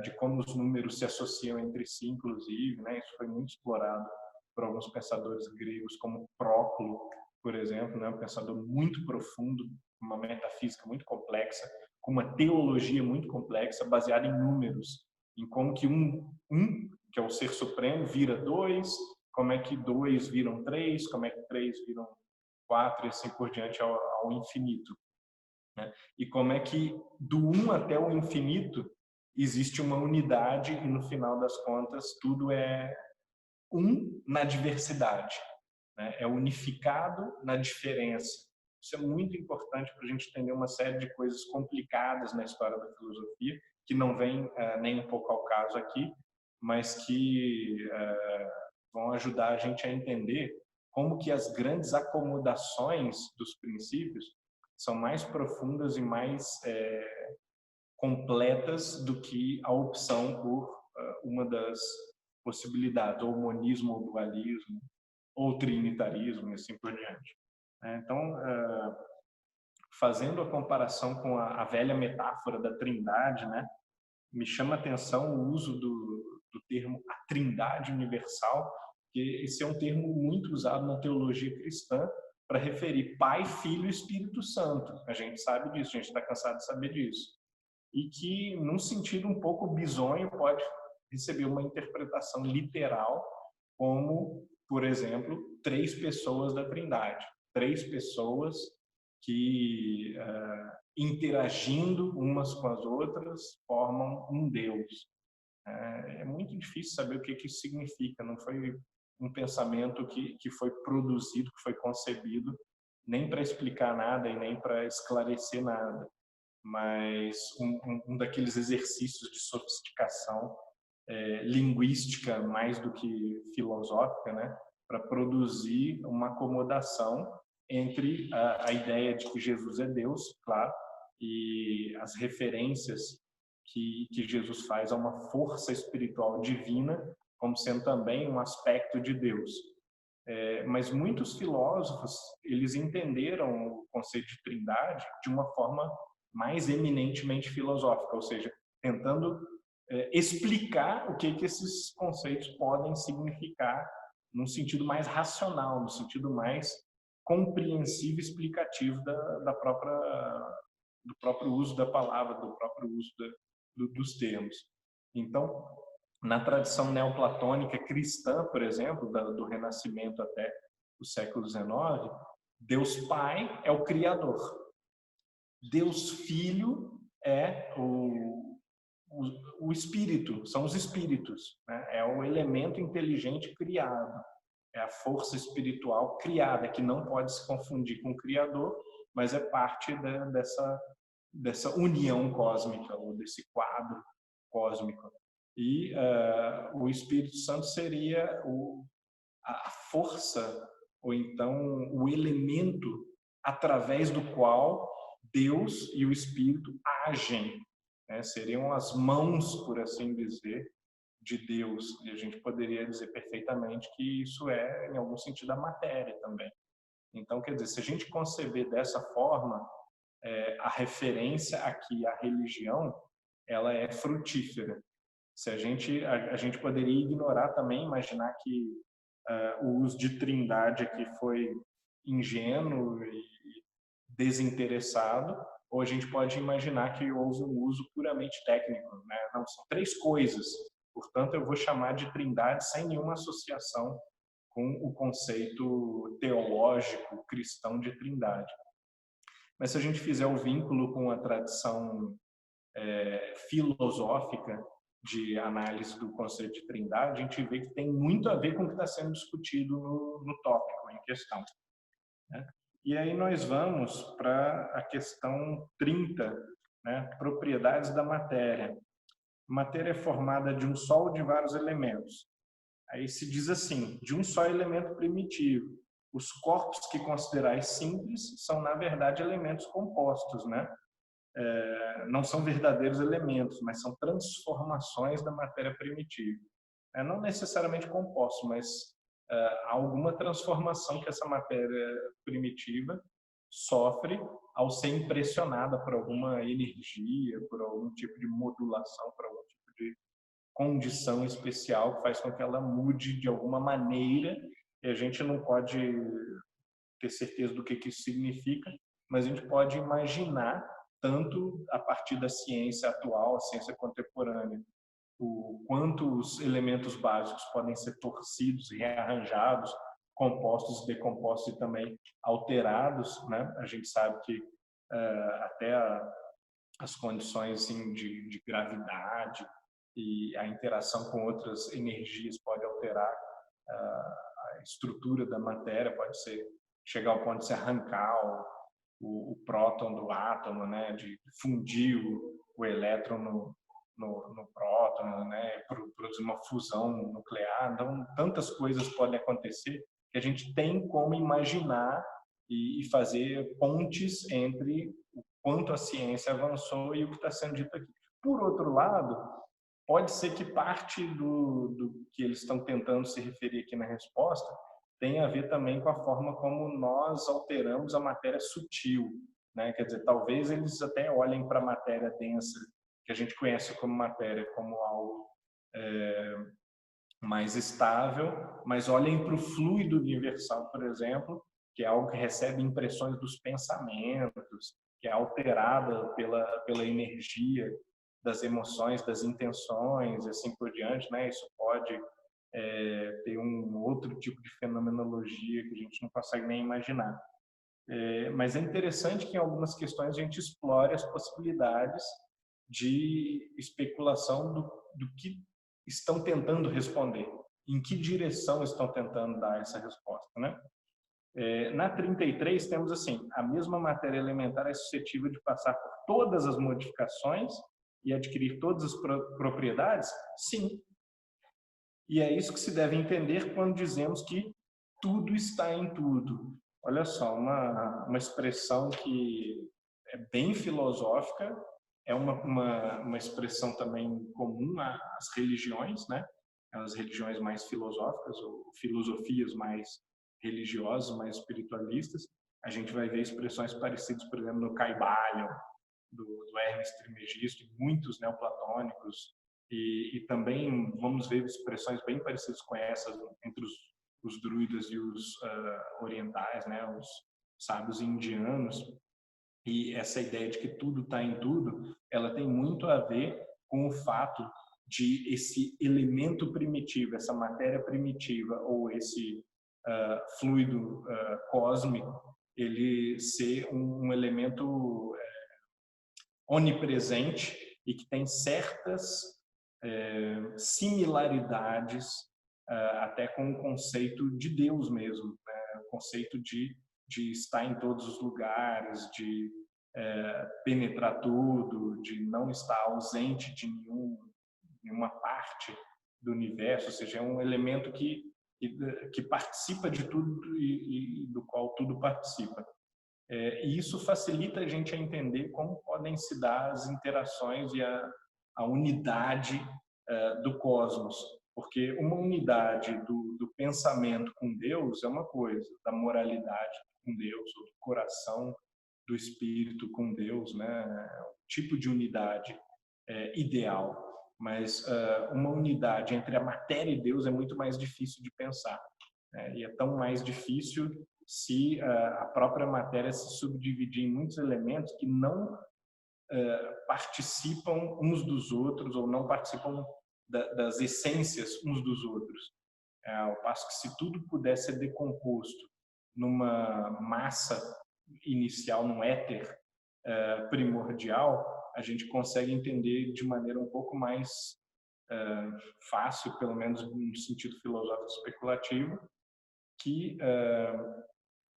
Speaker 2: de como os números se associam entre si, inclusive, né? Isso foi muito explorado por alguns pensadores gregos, como Próclo, por exemplo, né? Um pensador muito profundo, uma metafísica muito complexa, com uma teologia muito complexa, baseada em números, em como que que é o ser supremo, vira dois, como é que dois viram três, como é que três viram quatro e assim por diante ao infinito, né? E como é que do 1 até o infinito existe uma unidade e no final das contas tudo é um na diversidade, né? É unificado na diferença. Isso é muito importante para a gente entender uma série de coisas complicadas na história da filosofia, que não vem nem um pouco ao caso aqui, mas que vão ajudar a gente a entender como que as grandes acomodações dos princípios são mais profundas e mais completas do que a opção por uma das possibilidades, ou monismo, ou dualismo, ou trinitarismo, e assim por diante. Então, fazendo a comparação com a velha metáfora da trindade, né, me chama a atenção o uso do termo a trindade universal, que esse é um termo muito usado na teologia cristã para referir Pai, Filho e Espírito Santo. A gente sabe disso, a gente está cansado de saber disso. E que, num sentido um pouco bizonho, pode receber uma interpretação literal, como, por exemplo, 3 pessoas da Trindade. 3 pessoas que, interagindo umas com as outras, formam um Deus. É muito difícil saber o que isso significa. Não foi um pensamento que foi produzido, que foi concebido, nem para explicar nada e nem para esclarecer nada, mas um daqueles exercícios de sofisticação linguística mais do que filosófica, né, para produzir uma acomodação entre a ideia de que Jesus é Deus, claro, e as referências que Jesus faz a uma força espiritual divina, como sendo também um aspecto de Deus. Mas muitos filósofos, eles entenderam o conceito de trindade de uma forma mais eminentemente filosófica, ou seja, tentando explicar o que esses conceitos podem significar num sentido mais racional, no sentido mais compreensível e explicativo do próprio uso da palavra, do próprio uso dos termos. Então, na tradição neoplatônica cristã, por exemplo, do Renascimento até o século XIX, Deus Pai é o Criador. Deus Filho é o Espírito, são os Espíritos, né? É o elemento inteligente criado, é a força espiritual criada, que não pode se confundir com o Criador, mas é parte dessa união cósmica, ou desse quadro cósmico. E o Espírito Santo seria a força, ou então o elemento através do qual Deus e o Espírito agem, né? Seriam as mãos, por assim dizer, de Deus. E a gente poderia dizer perfeitamente que isso é, em algum sentido, a matéria também. Então, quer dizer, se a gente conceber dessa forma, a referência aqui à religião, ela é frutífera. Se a gente poderia ignorar também, imaginar que o uso de trindade aqui foi ingênuo e desinteressado, ou a gente pode imaginar que houve um uso puramente técnico, né? Não, são 3 coisas. Portanto, eu vou chamar de trindade sem nenhuma associação com o conceito teológico cristão de trindade. Mas se a gente fizer o vínculo com a tradição filosófica de análise do conceito de trindade, a gente vê que tem muito a ver com o que está sendo discutido no tópico em questão, né? E aí nós vamos para a questão 30, né? Propriedades da matéria. Matéria é formada de um só ou de vários elementos. Aí se diz assim, de um só elemento primitivo. Os corpos que considerais simples são, na verdade, elementos compostos, né? Não são verdadeiros elementos, mas são transformações da matéria primitiva. Não necessariamente compostos, mas há alguma transformação que essa matéria primitiva sofre ao ser impressionada por alguma energia, por algum tipo de modulação, por algum tipo de condição especial que faz com que ela mude de alguma maneira, e a gente não pode ter certeza do que isso significa, mas a gente pode imaginar, tanto a partir da ciência atual, a ciência contemporânea, o quanto os elementos básicos podem ser torcidos, rearranjados, compostos, decompostos e também alterados, né? A gente sabe que até as condições assim, de gravidade e a interação com outras energias pode alterar a estrutura da matéria, pode chegar ao ponto de se arrancar o próton do átomo, né? De fundir o elétron no próton, né? Produzir uma fusão nuclear. Então, tantas coisas podem acontecer que a gente tem como imaginar e fazer pontes entre o quanto a ciência avançou e o que está sendo dito aqui. Por outro lado, pode ser que parte do que eles estão tentando se referir aqui na resposta tenha a ver também com a forma como nós alteramos a matéria sutil, né? Quer dizer, talvez eles até olhem para a matéria densa, que a gente conhece como matéria, como algo mais estável, mas olhem para o fluido universal, por exemplo, que é algo que recebe impressões dos pensamentos, que é alterada pela energia das emoções, das intenções, e assim por diante, né? Isso pode ter um outro tipo de fenomenologia que a gente não consegue nem imaginar. Mas é interessante que em algumas questões a gente explore as possibilidades de especulação do que estão tentando responder, em que direção estão tentando dar essa resposta, né? Na 33 temos assim, a mesma matéria elementar é suscetível de passar por todas as modificações e adquirir todas as propriedades? Sim. E é isso que se deve entender quando dizemos que tudo está em tudo. Olha só, uma expressão que é bem filosófica, é uma expressão também comum às religiões, né? As religiões mais filosóficas, ou filosofias mais religiosas, mais espiritualistas. A gente vai ver expressões parecidas, por exemplo, no Caibalion, do Hermes Trismegisto, muitos neoplatônicos, e também vamos ver expressões bem parecidas com essas entre os druidas e os orientais, né, os sábios indianos. E essa ideia de que tudo está em tudo, ela tem muito a ver com o fato de esse elemento primitivo, essa matéria primitiva ou esse fluido cósmico, ele ser um elemento onipresente e que tem certas similaridades até com o conceito de Deus mesmo, né? O conceito de estar em todos os lugares, de penetrar tudo, de não estar ausente de nenhuma parte do universo, ou seja, é um elemento que participa de tudo e do qual tudo participa. E isso facilita a gente a entender como podem se dar as interações e a unidade do cosmos, porque uma unidade do pensamento com Deus é uma coisa, da moralidade com Deus, ou do coração do espírito com Deus, né? O tipo de unidade ideal, mas uma unidade entre a matéria e Deus é muito mais difícil de pensar, né? E é tão mais difícil se a própria matéria se subdividir em muitos elementos que não participam uns dos outros ou não participam das essências uns dos outros. Ao passo que se tudo pudesse ser decomposto numa massa inicial, num éter primordial, a gente consegue entender de maneira um pouco mais fácil, pelo menos no sentido filosófico especulativo, que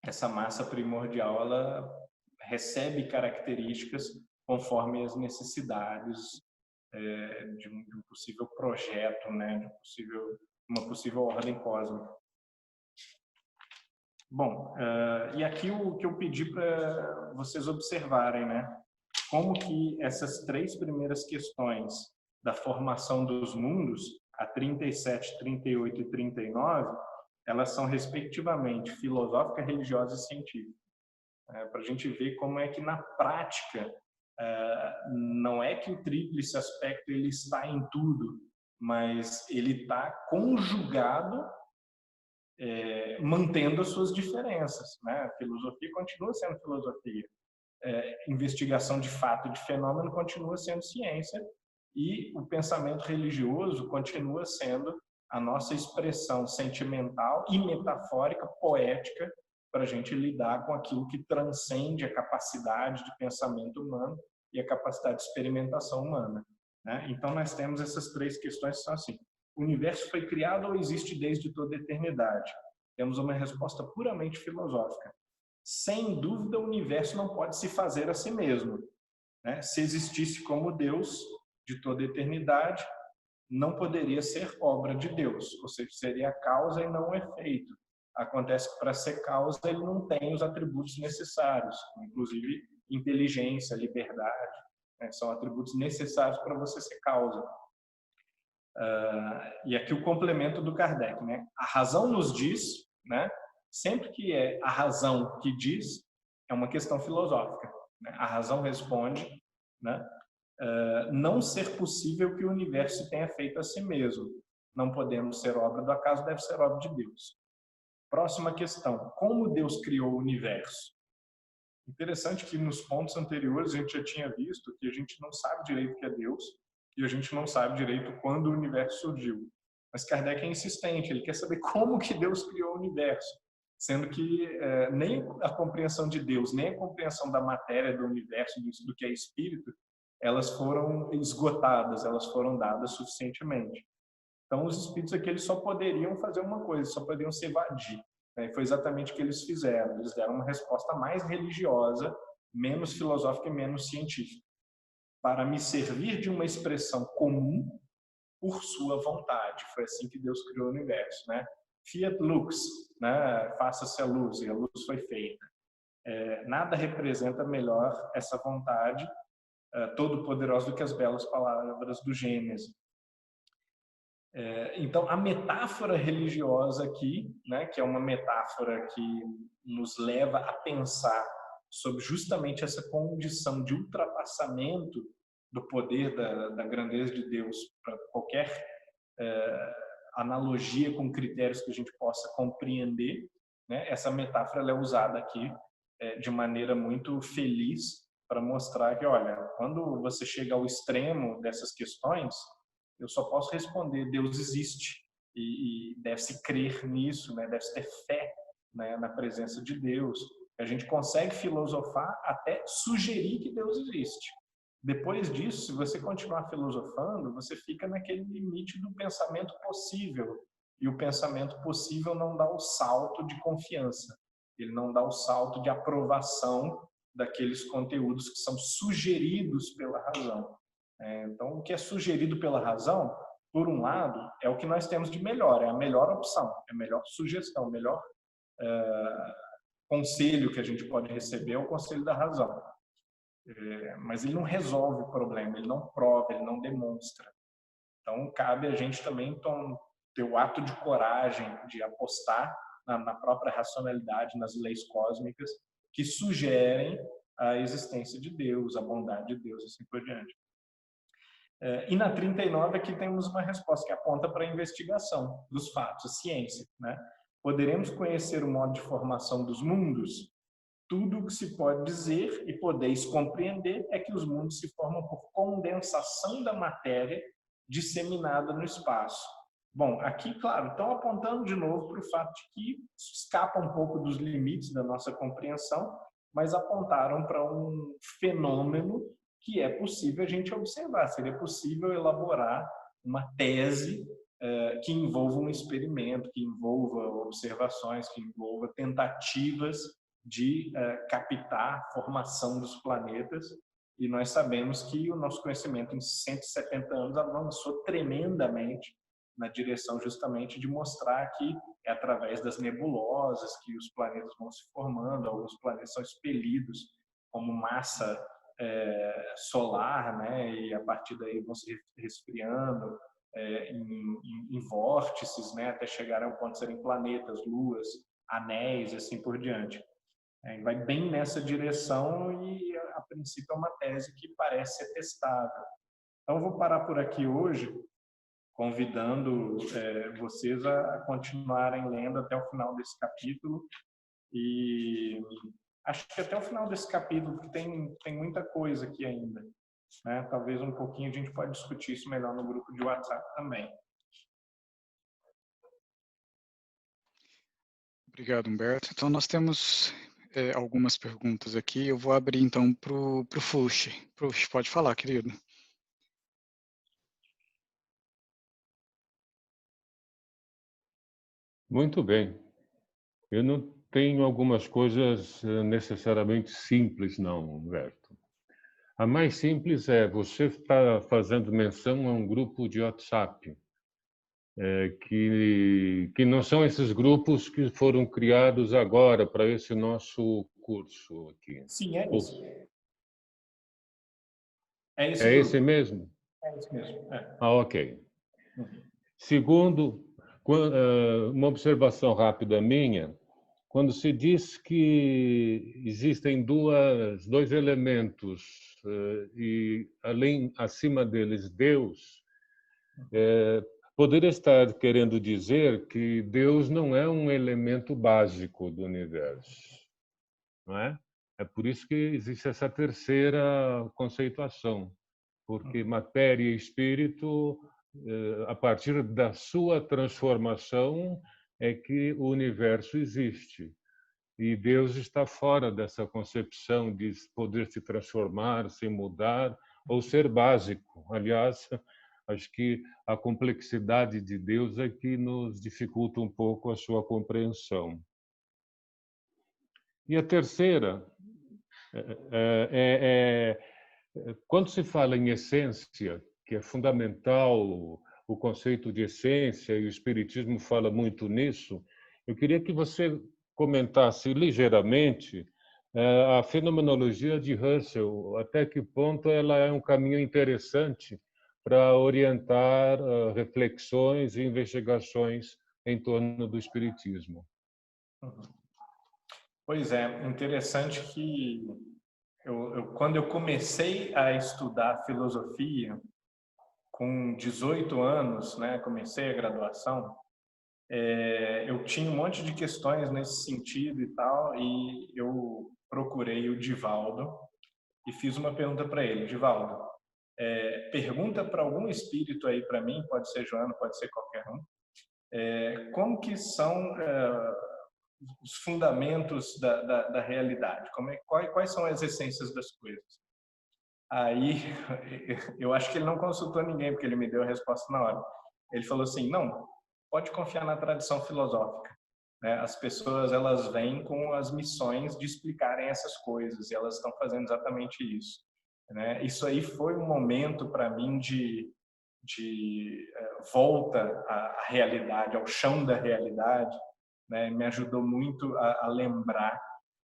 Speaker 2: essa massa primordial ela recebe características conforme as necessidades de um possível projeto, né, de uma possível ordem cósmica. Bom, e aqui o que eu pedi para vocês observarem, né, como que essas três primeiras questões da formação dos mundos, a 37, 38 e 39, elas são respectivamente filosófica, religiosa e científica. Para a gente ver como é que na prática não é que o tríplice aspecto ele está em tudo, mas ele está conjugado, mantendo as suas diferenças, né? A filosofia continua sendo filosofia, investigação de fato, de fenômeno continua sendo ciência, e o pensamento religioso continua sendo a nossa expressão sentimental e metafórica, poética, para a gente lidar com aquilo que transcende a capacidade de pensamento humano e a capacidade de experimentação humana, né? Então, nós temos essas três questões que são assim: o universo foi criado ou existe desde toda a eternidade? Temos uma resposta puramente filosófica. Sem dúvida, o universo não pode se fazer a si mesmo, né? Se existisse como Deus de toda a eternidade, não poderia ser obra de Deus, ou seja, seria a causa e não o efeito. Acontece que para ser causa ele não tem os atributos necessários, inclusive inteligência, liberdade, né? São atributos necessários para você ser causa. E aqui o complemento do Kardec, né? A razão nos diz, né? Sempre que é a razão que diz, é uma questão filosófica, né? A razão responde, né? Não ser possível que o universo tenha feito a si mesmo. Não podemos ser obra do acaso, deve ser obra de Deus. Próxima questão: como Deus criou o universo? Interessante que nos pontos anteriores a gente já tinha visto que a gente não sabe direito o que é Deus e a gente não sabe direito quando o universo surgiu. Mas Kardec é insistente, ele quer saber como que Deus criou o universo, sendo que nem a compreensão de Deus, nem a compreensão da matéria do universo, do que é espírito, elas foram esgotadas, elas foram dadas suficientemente. Então, os espíritos aqui eles só poderiam fazer uma coisa, só poderiam se evadir. Né? Foi exatamente o que eles fizeram. Eles deram uma resposta mais religiosa, menos filosófica e menos científica, para me servir de uma expressão comum por sua vontade. Foi assim que Deus criou o universo, né? Fiat lux, né? Faça-se a luz, e a luz foi feita. Nada representa melhor essa vontade todo-poderosa do que as belas palavras do Gênesis. Então, a metáfora religiosa aqui, né, que é uma metáfora que nos leva a pensar sobre justamente essa condição de ultrapassamento do poder da grandeza de Deus para qualquer analogia com critérios que a gente possa compreender, né? Essa metáfora ela é usada aqui de maneira muito feliz para mostrar que, olha, quando você chega ao extremo dessas questões, eu só posso responder: Deus existe, e deve-se crer nisso, né? Deve-se ter fé, né, na presença de Deus. A gente consegue filosofar até sugerir que Deus existe. Depois disso, se você continuar filosofando, você fica naquele limite do pensamento possível. E o pensamento possível não dá o salto de confiança. Ele não dá o salto de aprovação daqueles conteúdos que são sugeridos pela razão. Então, o que é sugerido pela razão, por um lado, é o que nós temos de melhor, é a melhor opção, é a melhor sugestão, o melhor conselho que a gente pode receber é o conselho da razão. Mas ele não resolve o problema, ele não prova, ele não demonstra. Então, cabe a gente também ter o ato de coragem de apostar na própria racionalidade, nas leis cósmicas que sugerem a existência de Deus, a bondade de Deus, assim por diante. E na 39 aqui temos uma resposta que aponta para a investigação dos fatos, a ciência, né? Poderemos conhecer o modo de formação dos mundos? Tudo o que se pode dizer e podeis compreender é que os mundos se formam por condensação da matéria disseminada no espaço. Bom, aqui, claro, estão apontando de novo para o fato de que escapa um pouco dos limites da nossa compreensão, mas apontaram para um fenômeno que é possível a gente observar. Seria possível elaborar uma tese que envolva um experimento, que envolva observações, que envolva tentativas de captar a formação dos planetas. E nós sabemos que o nosso conhecimento em 170 anos avançou tremendamente na direção justamente de mostrar que é através das nebulosas que os planetas vão se formando, alguns planetas são expelidos como massa solar, né? E a partir daí vão se resfriando em vórtices, né? Até chegar ao ponto de serem planetas, luas, anéis e assim por diante. Vai bem nessa direção e, a princípio, é uma tese que parece ser testável. Então, eu vou parar por aqui hoje, convidando vocês a continuarem lendo até o final desse capítulo. E acho que até o final desse capítulo, porque tem muita coisa aqui ainda, né? Talvez um pouquinho a gente pode discutir isso melhor no grupo de WhatsApp também.
Speaker 1: Obrigado, Humberto. Então, nós temos algumas perguntas aqui. Eu vou abrir, então, para o Fuxi. Fuxi, pode falar, querido.
Speaker 3: Muito bem. Eu não tenho algumas coisas necessariamente simples, não, Humberto. A mais simples é você está fazendo menção a um grupo de WhatsApp, que não são esses grupos que foram criados agora para esse nosso curso aqui.
Speaker 2: Sim, é isso. É esse
Speaker 3: É
Speaker 2: grupo.
Speaker 3: esse mesmo?
Speaker 2: É esse mesmo. É.
Speaker 3: Ah, ok. Segundo, uma observação rápida minha, quando se diz que existem dois elementos e acima deles Deus, poderia estar querendo dizer que Deus não é um elemento básico do universo, não é? É por isso que existe essa terceira conceituação, porque matéria e espírito, a partir da sua transformação, é que o universo existe. E Deus está fora dessa concepção de poder se transformar, se mudar ou ser básico. Aliás, acho que a complexidade de Deus é que nos dificulta um pouco a sua compreensão. E a terceira quando se fala em essência, que é fundamental o conceito de essência, e o Espiritismo fala muito nisso, eu queria que você comentasse ligeiramente a fenomenologia de Russell, até que ponto ela é um caminho interessante para orientar reflexões e investigações em torno do Espiritismo.
Speaker 2: Pois é, interessante que quando eu comecei a estudar filosofia, com 18 anos, né, comecei a graduação, eu tinha um monte de questões nesse sentido e tal, e eu procurei o Divaldo e fiz uma pergunta para ele. Divaldo, pergunta para algum espírito aí para mim, pode ser Joana, pode ser qualquer um, como que são os fundamentos da realidade? Quais são as essências das coisas? Aí, eu acho que ele não consultou ninguém, porque ele me deu a resposta na hora. Ele falou assim, não, pode confiar na tradição filosófica. Né? As pessoas, elas vêm com as missões de explicarem essas coisas, e elas estão fazendo exatamente isso. Né? Isso aí foi um momento para mim de volta à realidade, ao chão da realidade. Né? Me ajudou muito a lembrar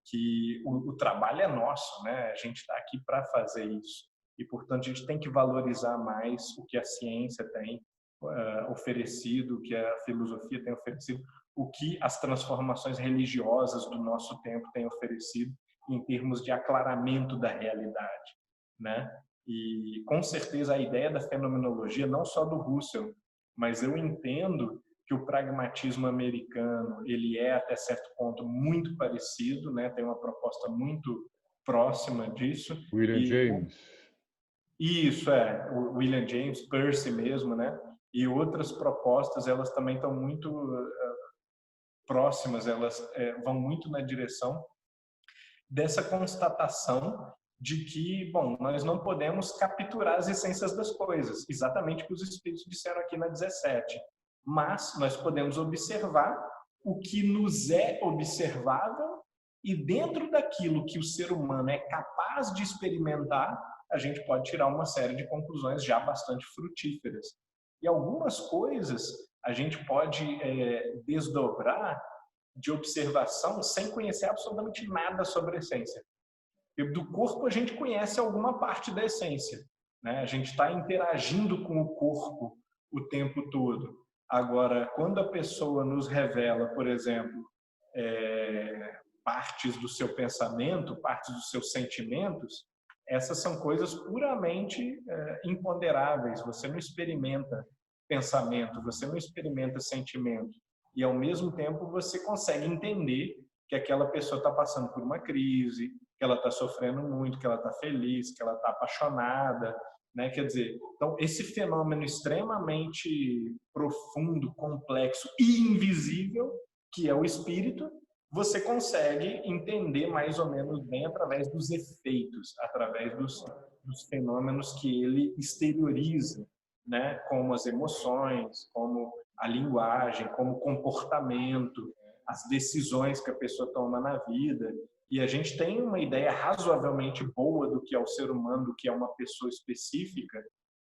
Speaker 2: que o trabalho é nosso, né? A gente está aqui para fazer isso e, portanto, a gente tem que valorizar mais o que a ciência tem oferecido, o que a filosofia tem oferecido, o que as transformações religiosas do nosso tempo têm oferecido em termos de aclaramento da realidade, né? E, com certeza, a ideia da fenomenologia, não só do Russell, mas eu entendo que o pragmatismo americano ele é até certo ponto muito parecido, né? Tem uma proposta muito próxima disso.
Speaker 3: William James.
Speaker 2: Isso, o William James, Percy mesmo, né? E outras propostas, elas também estão muito próximas, elas vão muito na direção dessa constatação de que, bom, nós não podemos capturar as essências das coisas, exatamente o que os espíritos disseram aqui na 17, mas nós podemos observar o que nos é observável e dentro daquilo que o ser humano é capaz de experimentar, a gente pode tirar uma série de conclusões já bastante frutíferas. E algumas coisas a gente pode desdobrar de observação sem conhecer absolutamente nada sobre a essência. Do corpo a gente conhece alguma parte da essência, né? A gente está interagindo com o corpo o tempo todo. Agora, quando a pessoa nos revela, por exemplo, partes do seu pensamento, partes dos seus sentimentos, essas são coisas puramente imponderáveis. Você não experimenta pensamento, você não experimenta sentimento. E, ao mesmo tempo, você consegue entender que aquela pessoa está passando por uma crise, que ela está sofrendo muito, que ela está feliz, que ela está apaixonada, né? Quer dizer, então, esse fenômeno extremamente profundo, complexo e invisível, que é o espírito, você consegue entender mais ou menos bem através dos efeitos, através dos fenômenos que ele exterioriza, né? Como as emoções, como a linguagem, como o comportamento, as decisões que a pessoa toma na vida. E a gente tem uma ideia razoavelmente boa do que é o ser humano, do que é uma pessoa específica,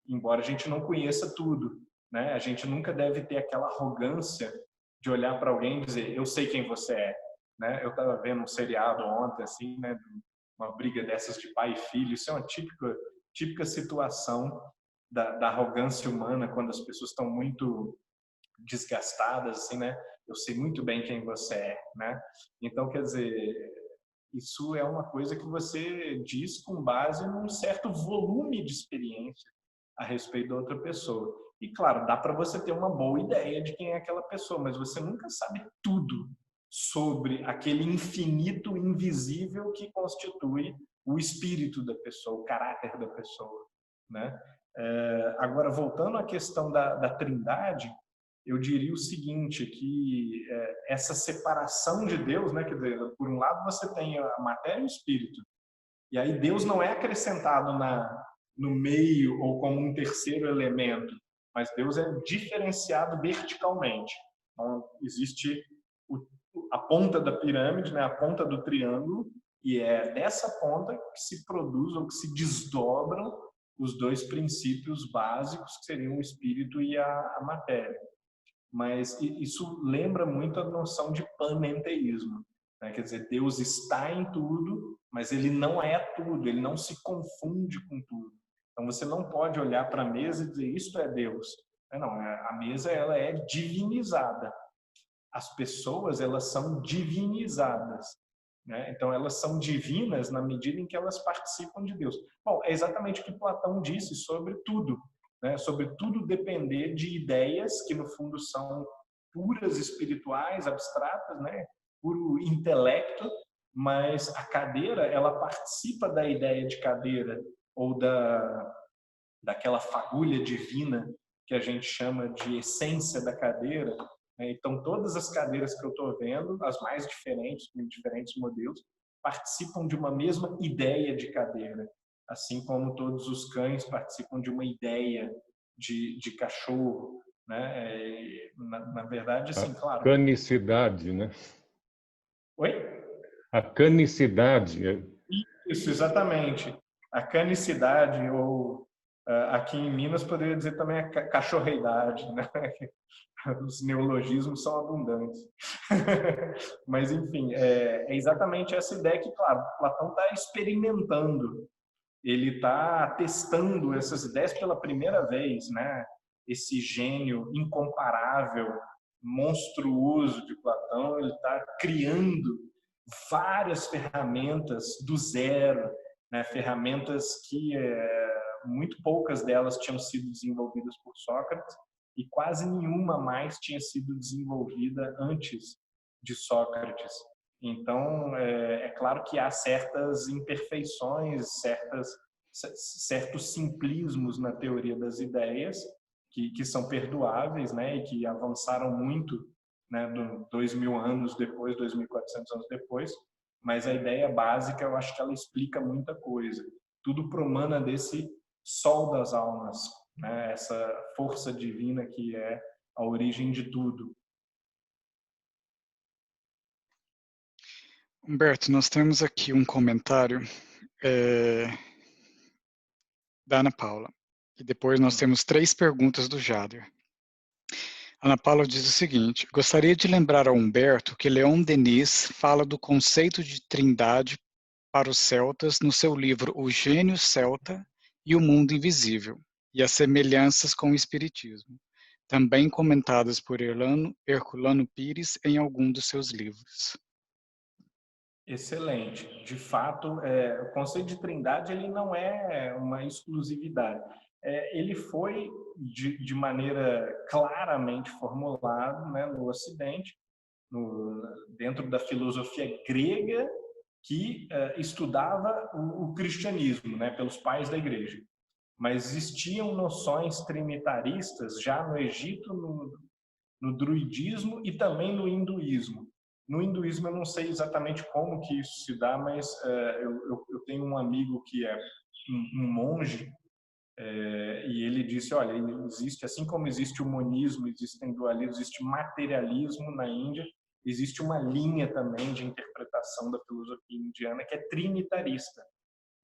Speaker 2: embora a gente não conheça tudo, né? A gente nunca deve ter aquela arrogância de olhar para alguém e dizer, eu sei quem você é, né? Eu estava vendo um seriado ontem, assim, né? Uma briga dessas de pai e filho. Isso é uma típica situação da arrogância humana, quando as pessoas estão muito desgastadas, assim, né? Eu sei muito bem quem você é, né? Então, quer dizer, isso é uma coisa que você diz com base num certo volume de experiência a respeito da outra pessoa. E, claro, dá para você ter uma boa ideia de quem é aquela pessoa, mas você nunca sabe tudo sobre aquele infinito invisível que constitui o espírito da pessoa, o caráter da pessoa, né? Agora, voltando à questão da trindade, eu diria o seguinte, que essa separação de Deus, né, quer dizer, por um lado você tem a matéria e o espírito, e aí Deus não é acrescentado no meio ou como um terceiro elemento, mas Deus é diferenciado verticalmente. Então, existe a ponta da pirâmide, né, a ponta do triângulo, e é dessa ponta que se produz ou que se desdobram os dois princípios básicos, que seriam o espírito e a matéria. Mas isso lembra muito a noção de panenteísmo, né? Quer dizer, Deus está em tudo, mas ele não é tudo, ele não se confunde com tudo. Então você não pode olhar para a mesa e dizer, isto é Deus. Não, a mesa ela é divinizada. As pessoas, elas são divinizadas, né? Então elas são divinas na medida em que elas participam de Deus. Bom, é exatamente o que Platão disse sobre tudo, né? Sobre tudo depender de ideias que no fundo são puras espirituais, abstratas, né? Puro intelecto, mas a cadeira, ela participa da ideia de cadeira ou daquela fagulha divina que a gente chama de essência da cadeira. Então, todas as cadeiras que eu estou vendo, as mais diferentes, com diferentes modelos, participam de uma mesma ideia de cadeira, assim como todos os cães participam de uma ideia de cachorro, né? Na verdade, assim, claro.
Speaker 3: Canicidade, né?
Speaker 2: Oi?
Speaker 3: A canicidade.
Speaker 2: Isso, exatamente. A canicidade, ou aqui em Minas poderia dizer também a cachorreidade, né? Os neologismos são abundantes. Mas, enfim, é exatamente essa ideia que, claro, Platão está experimentando. Ele está testando essas ideias pela primeira vez, né? Esse gênio incomparável, monstruoso de Platão, ele está criando várias ferramentas do zero, né? Ferramentas que muito poucas delas tinham sido desenvolvidas por Sócrates e quase nenhuma mais tinha sido desenvolvida antes de Sócrates. Então, é claro que há certas imperfeições, certas certos simplismos na teoria das ideias que são perdoáveis, né, e que avançaram muito, né, 2000 anos depois, 2400 anos depois, mas a ideia básica eu acho que ela explica muita coisa. Tudo promana desse sol das almas, né, essa força divina que é a origem de tudo.
Speaker 1: Humberto, nós temos aqui um comentário da Ana Paula. E depois nós temos 3 perguntas do Jader. Ana Paula diz o seguinte: gostaria de lembrar a Humberto que Leon Denis fala do conceito de trindade para os celtas no seu livro O Gênio Celta e o Mundo Invisível, e as semelhanças com o Espiritismo, também comentadas por Herculano Pires em algum dos seus livros.
Speaker 2: Excelente. De fato, o conceito de trindade ele não é uma exclusividade. Ele foi, de maneira claramente formulado, né, no Ocidente, dentro da filosofia grega que estudava o cristianismo, né, pelos pais da igreja. Mas existiam noções trinitaristas já no Egito, no druidismo e também no hinduísmo. No hinduísmo eu não sei exatamente como que isso se dá, mas eu tenho um amigo que é um monge e ele disse, olha, existe, assim como existe o monismo, existem dualismos, existe materialismo na Índia, existe uma linha também de interpretação da filosofia indiana que é trinitarista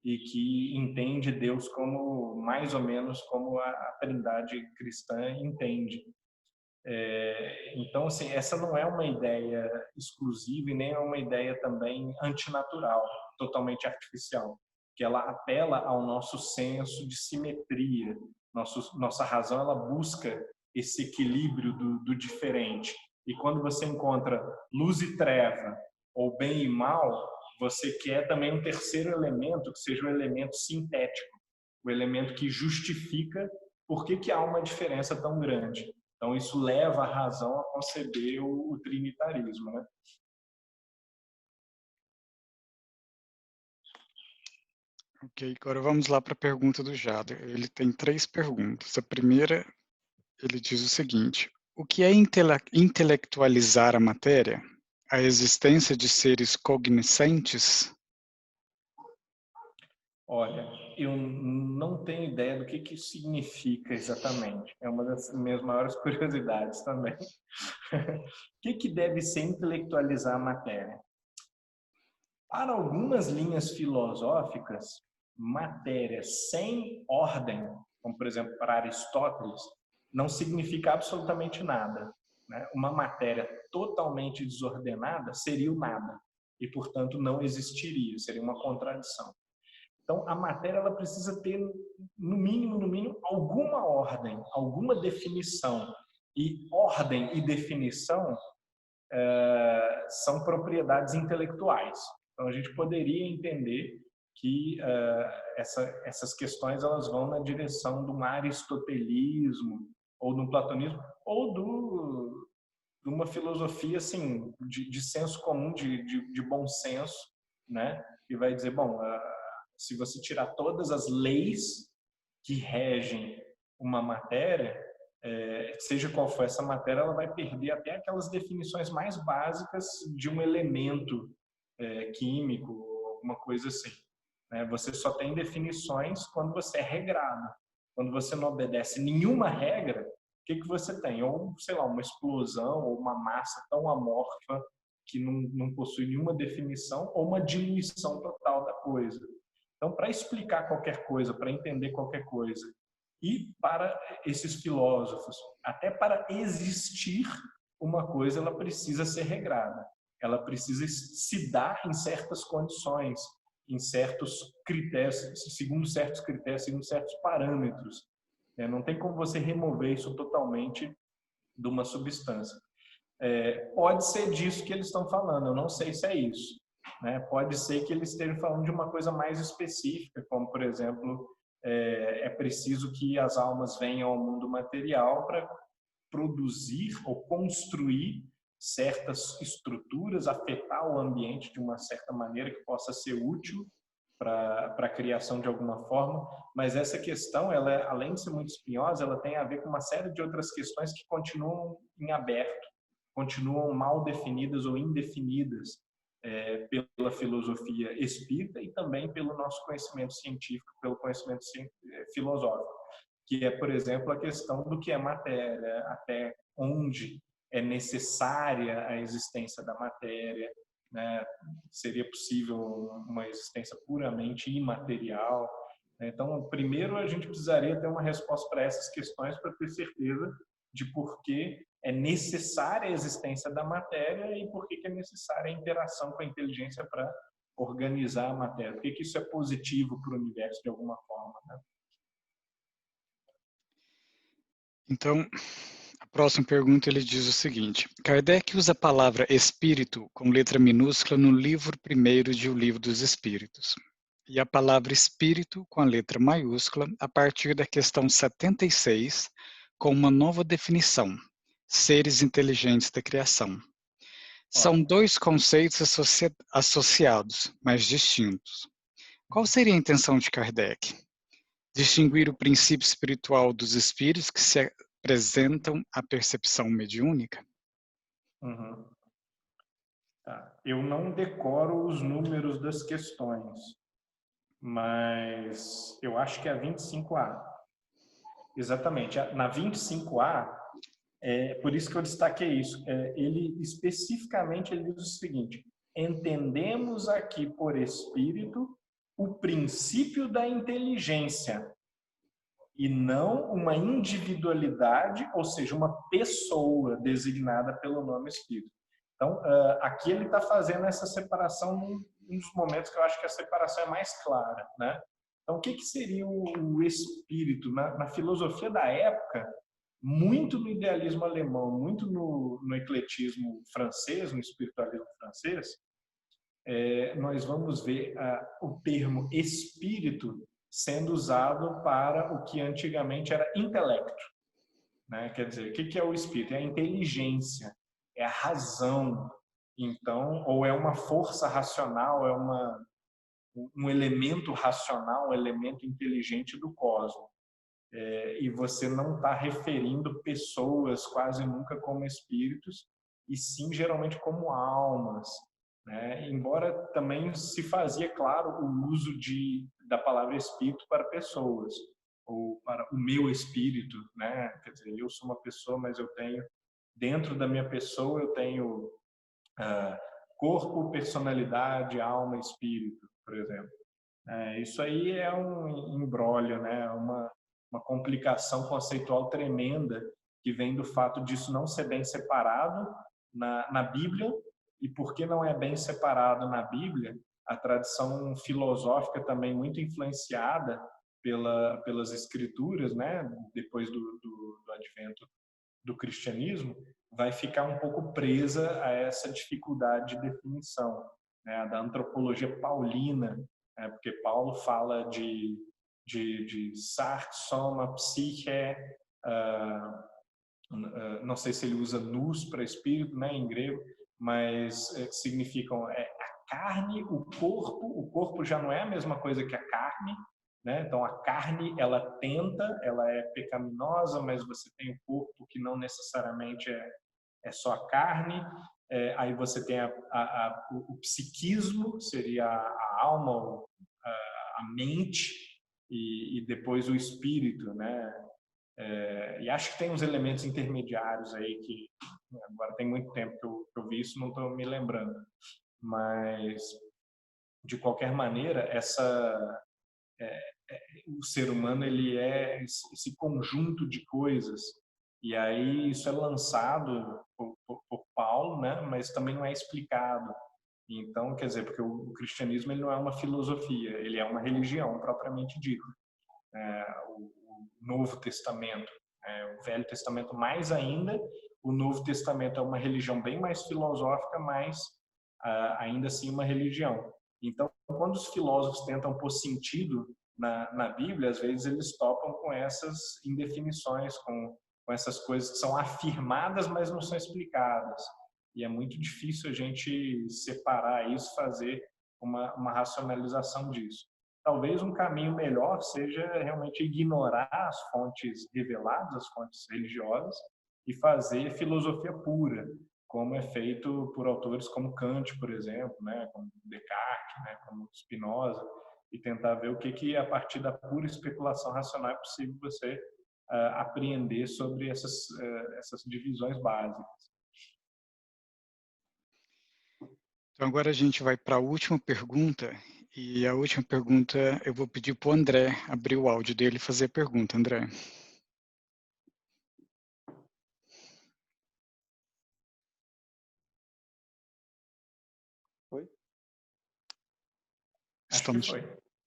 Speaker 2: e que entende Deus como mais ou menos como a trindade cristã entende. Então, assim, essa não é uma ideia exclusiva e nem é uma ideia também antinatural, totalmente artificial, que ela apela ao nosso senso de simetria. Nossa razão, ela busca esse equilíbrio do diferente. E quando você encontra luz e treva, ou bem e mal, você quer também um terceiro elemento, que seja um elemento sintético, o elemento que justifica por que há uma diferença tão grande. Então, isso leva a razão a conceber o trinitarismo, né?
Speaker 1: Ok, agora vamos lá para a pergunta do Jader. Ele tem 3 perguntas. A primeira, ele diz o seguinte: o que é intelectualizar a matéria? A existência de seres cognoscentes?
Speaker 2: Olha, eu não tenho ideia do que isso significa exatamente. É uma das minhas maiores curiosidades também. O que deve ser intelectualizar a matéria? Para algumas linhas filosóficas, matéria sem ordem, como por exemplo para Aristóteles, não significa absolutamente nada, né? Uma matéria totalmente desordenada seria o nada e, portanto, não existiria, seria uma contradição. Então, a matéria ela precisa ter, no mínimo, alguma ordem, alguma definição. E ordem e definição são propriedades intelectuais. Então, a gente poderia entender que essas questões elas vão na direção de um aristotelismo, ou de um platonismo, ou de uma filosofia assim, de senso comum, de bom senso, né? Que vai dizer, bom, se você tirar todas as leis que regem uma matéria, seja qual for essa matéria, ela vai perder até aquelas definições mais básicas de um elemento químico, alguma coisa assim. Né? Você só tem definições quando você é regrado. Quando você não obedece nenhuma regra, o que você tem? Ou, sei lá, uma explosão ou uma massa tão amorfa que não possui nenhuma definição, ou uma diluição total da coisa. Então, para explicar qualquer coisa, para entender qualquer coisa, e para esses filósofos, até para existir uma coisa, ela precisa ser regrada. Ela precisa se dar em certas condições, em certos critérios, segundo certos parâmetros. Não tem como você remover isso totalmente de uma substância. Pode ser disso que eles estão falando, eu não sei se é isso. Né? Pode ser que eles estejam falando de uma coisa mais específica, como, por exemplo, é preciso que as almas venham ao mundo material para produzir ou construir certas estruturas, afetar o ambiente de uma certa maneira que possa ser útil para a criação de alguma forma, mas essa questão, ela, além de ser muito espinhosa, ela tem a ver com uma série de outras questões que continuam em aberto, continuam mal definidas ou indefinidas pela filosofia espírita e também pelo nosso conhecimento científico, pelo conhecimento filosófico, que é, por exemplo, a questão do que é matéria, até onde é necessária a existência da matéria, né? Seria possível uma existência puramente imaterial. Então, primeiro a gente precisaria ter uma resposta para essas questões para ter certeza de por que é necessária a existência da matéria e por que é necessária a interação com a inteligência para organizar a matéria. Por que isso é positivo para o universo de alguma forma, né?
Speaker 1: Então, a próxima pergunta ele diz o seguinte: Kardec usa a palavra espírito com letra minúscula no livro primeiro de O Livro dos Espíritos, e a palavra espírito com a letra maiúscula a partir da questão 76, com uma nova definição: seres inteligentes da criação. São dois conceitos associados, mas distintos. Qual seria a intenção de Kardec? Distinguir o princípio espiritual dos espíritos que se apresentam à percepção mediúnica?
Speaker 2: Uhum. Tá. Eu não decoro os números das questões, mas eu acho que é a 25A. Exatamente. Na 25A, por isso que eu destaquei isso. Ele especificamente ele diz o seguinte: entendemos aqui por espírito o princípio da inteligência e não uma individualidade, ou seja, uma pessoa designada pelo nome espírito. Então, aqui ele está fazendo essa separação num dos momentos que eu acho que a separação é mais clara, né? Então, o que seria o espírito? Na filosofia da época, muito no idealismo alemão, muito no ecletismo francês, no espiritualismo francês, nós vamos ver o termo espírito sendo usado para o que antigamente era intelecto, né? Quer dizer, o que é o espírito? É a inteligência, é a razão, então, ou é uma força racional, é um elemento racional, um elemento inteligente do cosmos. E você não está referindo pessoas quase nunca como espíritos, e sim geralmente como almas, né? Embora também se fazia, claro, o uso da palavra espírito para pessoas, ou para o meu espírito, né? Quer dizer, eu sou uma pessoa, mas eu tenho, dentro da minha pessoa, eu tenho corpo, personalidade, alma, espírito, por exemplo. Isso aí é um imbróglio, né? Uma complicação conceitual tremenda que vem do fato disso não ser bem separado na Bíblia. E porque não é bem separado na Bíblia, a tradição filosófica também muito influenciada pelas escrituras, né? Depois do advento do cristianismo, vai ficar um pouco presa a essa dificuldade de definição, né? Da antropologia paulina, né? Porque Paulo fala de sarx, soma, psiche, não sei se ele usa nous para espírito, né, em grego, mas significam a carne, o corpo já não é a mesma coisa que a carne, né? Então a carne ela é pecaminosa, mas você tem o corpo que não necessariamente é só a carne. Aí você tem o psiquismo, seria a alma, a mente, e depois o espírito, né? E acho que tem uns elementos intermediários aí que agora tem muito tempo que eu vi isso, não estou me lembrando. Mas, de qualquer maneira, o ser humano ele é esse conjunto de coisas. E aí isso é lançado por Paulo, né? Mas também não é explicado. Então, quer dizer, porque o cristianismo ele não é uma filosofia, ele é uma religião propriamente dita. O Novo Testamento, o Velho Testamento mais ainda, o Novo Testamento é uma religião bem mais filosófica, mas ainda assim uma religião. Então, quando os filósofos tentam pôr sentido na Bíblia, às vezes eles topam com essas indefinições, com essas coisas que são afirmadas, mas não são explicadas. E é muito difícil a gente separar isso, fazer uma racionalização disso. Talvez um caminho melhor seja realmente ignorar as fontes reveladas, as fontes religiosas, e fazer filosofia pura, como é feito por autores como Kant, por exemplo, né, como Descartes, né, como Spinoza, e tentar ver o que a partir da pura especulação racional é possível você apreender sobre essas divisões básicas.
Speaker 1: Então agora a gente vai para a última pergunta, e a última pergunta eu vou pedir para o André abrir o áudio dele e fazer a pergunta. André.
Speaker 4: Oi?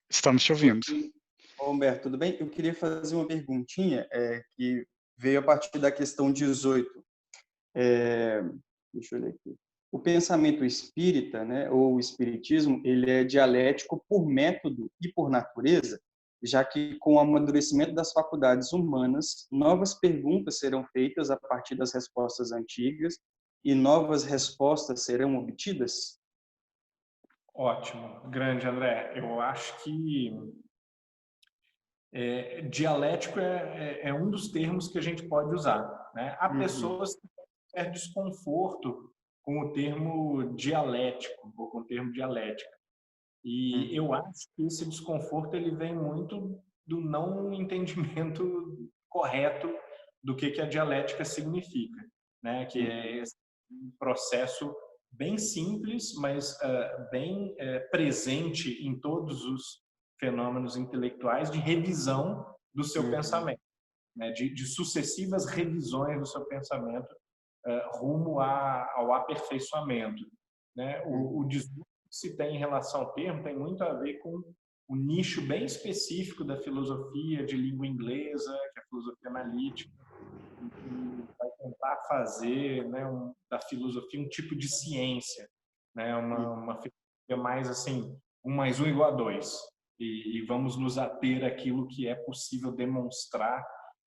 Speaker 1: Estamos te ouvindo.
Speaker 4: Ô, Humberto, tudo bem? Eu queria fazer uma perguntinha que veio a partir da questão 18. Deixa eu ler aqui. O pensamento espírita, né, ou o espiritismo, ele é dialético por método e por natureza, já que com o amadurecimento das faculdades humanas, novas perguntas serão feitas a partir das respostas antigas e novas respostas serão obtidas?
Speaker 2: Ótimo, grande André. Eu acho que dialético é um dos termos que a gente pode usar, né? Há pessoas que têm um certo desconforto com o termo dialético, ou com o termo dialética. E eu acho que esse desconforto ele vem muito do não entendimento correto do que a dialética significa, né? Que é esse processo bem simples, mas bem presente em todos os fenômenos intelectuais de revisão do seu pensamento, né? De sucessivas revisões do seu pensamento rumo ao aperfeiçoamento, né? O desvio que se tem em relação ao termo tem muito a ver com um nicho bem específico da filosofia de língua inglesa, que é a filosofia analítica, que vai tentar fazer, né, da filosofia um tipo de ciência, né? Uma filosofia mais assim, 1 mais 1 igual a 2. E vamos nos ater àquilo que é possível demonstrar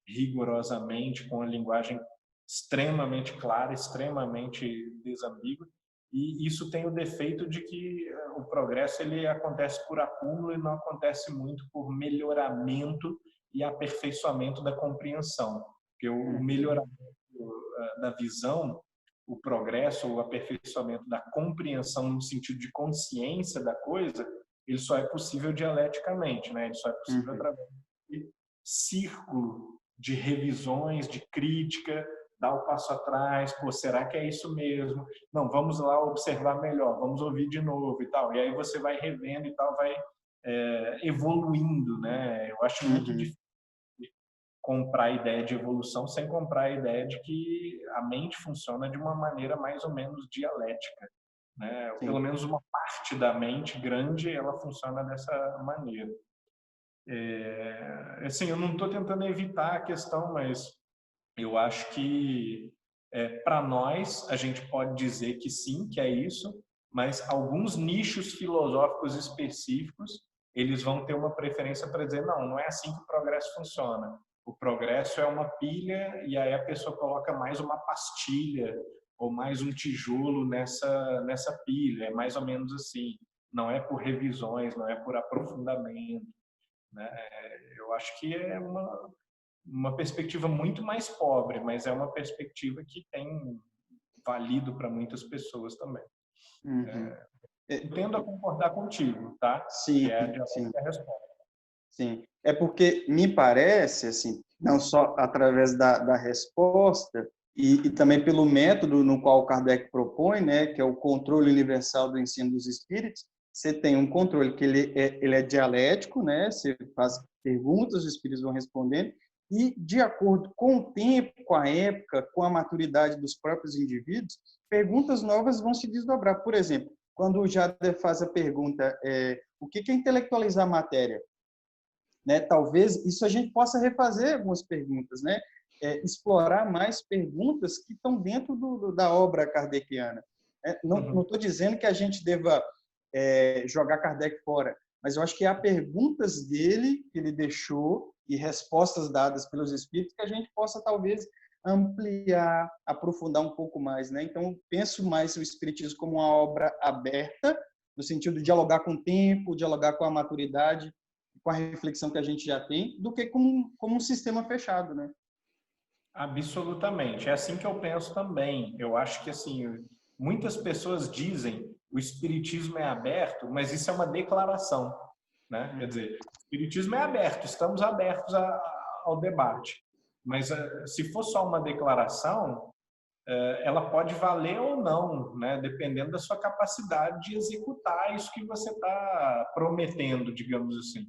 Speaker 2: rigorosamente com a linguagem extremamente clara, extremamente desambígua. E isso tem o defeito de que o progresso ele acontece por acúmulo e não acontece muito por melhoramento e aperfeiçoamento da compreensão. Porque o melhoramento da visão, o progresso, o aperfeiçoamento da compreensão no sentido de consciência da coisa, ele só é possível dialeticamente, né? Ele só é possível através de círculo de revisões, de crítica, dar o passo atrás, pô, será que é isso mesmo? Não, vamos lá observar melhor, vamos ouvir de novo e tal. E aí você vai revendo e tal, vai evoluindo, né? Eu acho muito difícil comprar a ideia de evolução sem comprar a ideia de que a mente funciona de uma maneira mais ou menos dialética, né? Pelo menos uma parte da mente grande, ela funciona dessa maneira. Assim, eu não estou tentando evitar a questão, mas eu acho que para nós a gente pode dizer que sim, que é isso, mas alguns nichos filosóficos específicos eles vão ter uma preferência para dizer não é assim que o progresso funciona. O progresso é uma pilha e aí a pessoa coloca mais uma pastilha ou mais um tijolo nessa pilha. É mais ou menos assim. Não é por revisões, não é por aprofundamento, né? Eu acho que é uma perspectiva muito mais pobre, mas é uma perspectiva que tem valido para muitas pessoas também. Tendo a concordar contigo, tá?
Speaker 4: Sim,
Speaker 2: que é a resposta.
Speaker 4: Sim, é porque me parece, assim, não só através da resposta e também pelo método no qual Kardec propõe, né, que é o controle universal do ensino dos espíritos, você tem um controle que ele é dialético, né, você faz perguntas, os espíritos vão respondendo, e de acordo com o tempo, com a época, com a maturidade dos próprios indivíduos, perguntas novas vão se desdobrar. Por exemplo, quando o Jader faz a pergunta, o que é intelectualizar a matéria? Né? Talvez isso a gente possa refazer algumas perguntas, né? Explorar mais perguntas que estão dentro da obra kardeciana. Não estou dizendo que a gente deva jogar Kardec fora, mas eu acho que há perguntas dele que ele deixou e respostas dadas pelos espíritos que a gente possa talvez ampliar, aprofundar um pouco mais, né? Então, penso mais o espiritismo como uma obra aberta no sentido de dialogar com o tempo, dialogar com a maturidade, com a reflexão que a gente já tem, do que como um sistema fechado, né?
Speaker 2: Absolutamente. É assim que eu penso também. Eu acho que, assim, muitas pessoas dizem o espiritismo é aberto, mas isso é uma declaração, né? Quer dizer, o espiritismo é aberto, estamos abertos ao debate. Mas se for só uma declaração, ela pode valer ou não, né? Dependendo da sua capacidade de executar isso que você está prometendo, digamos assim.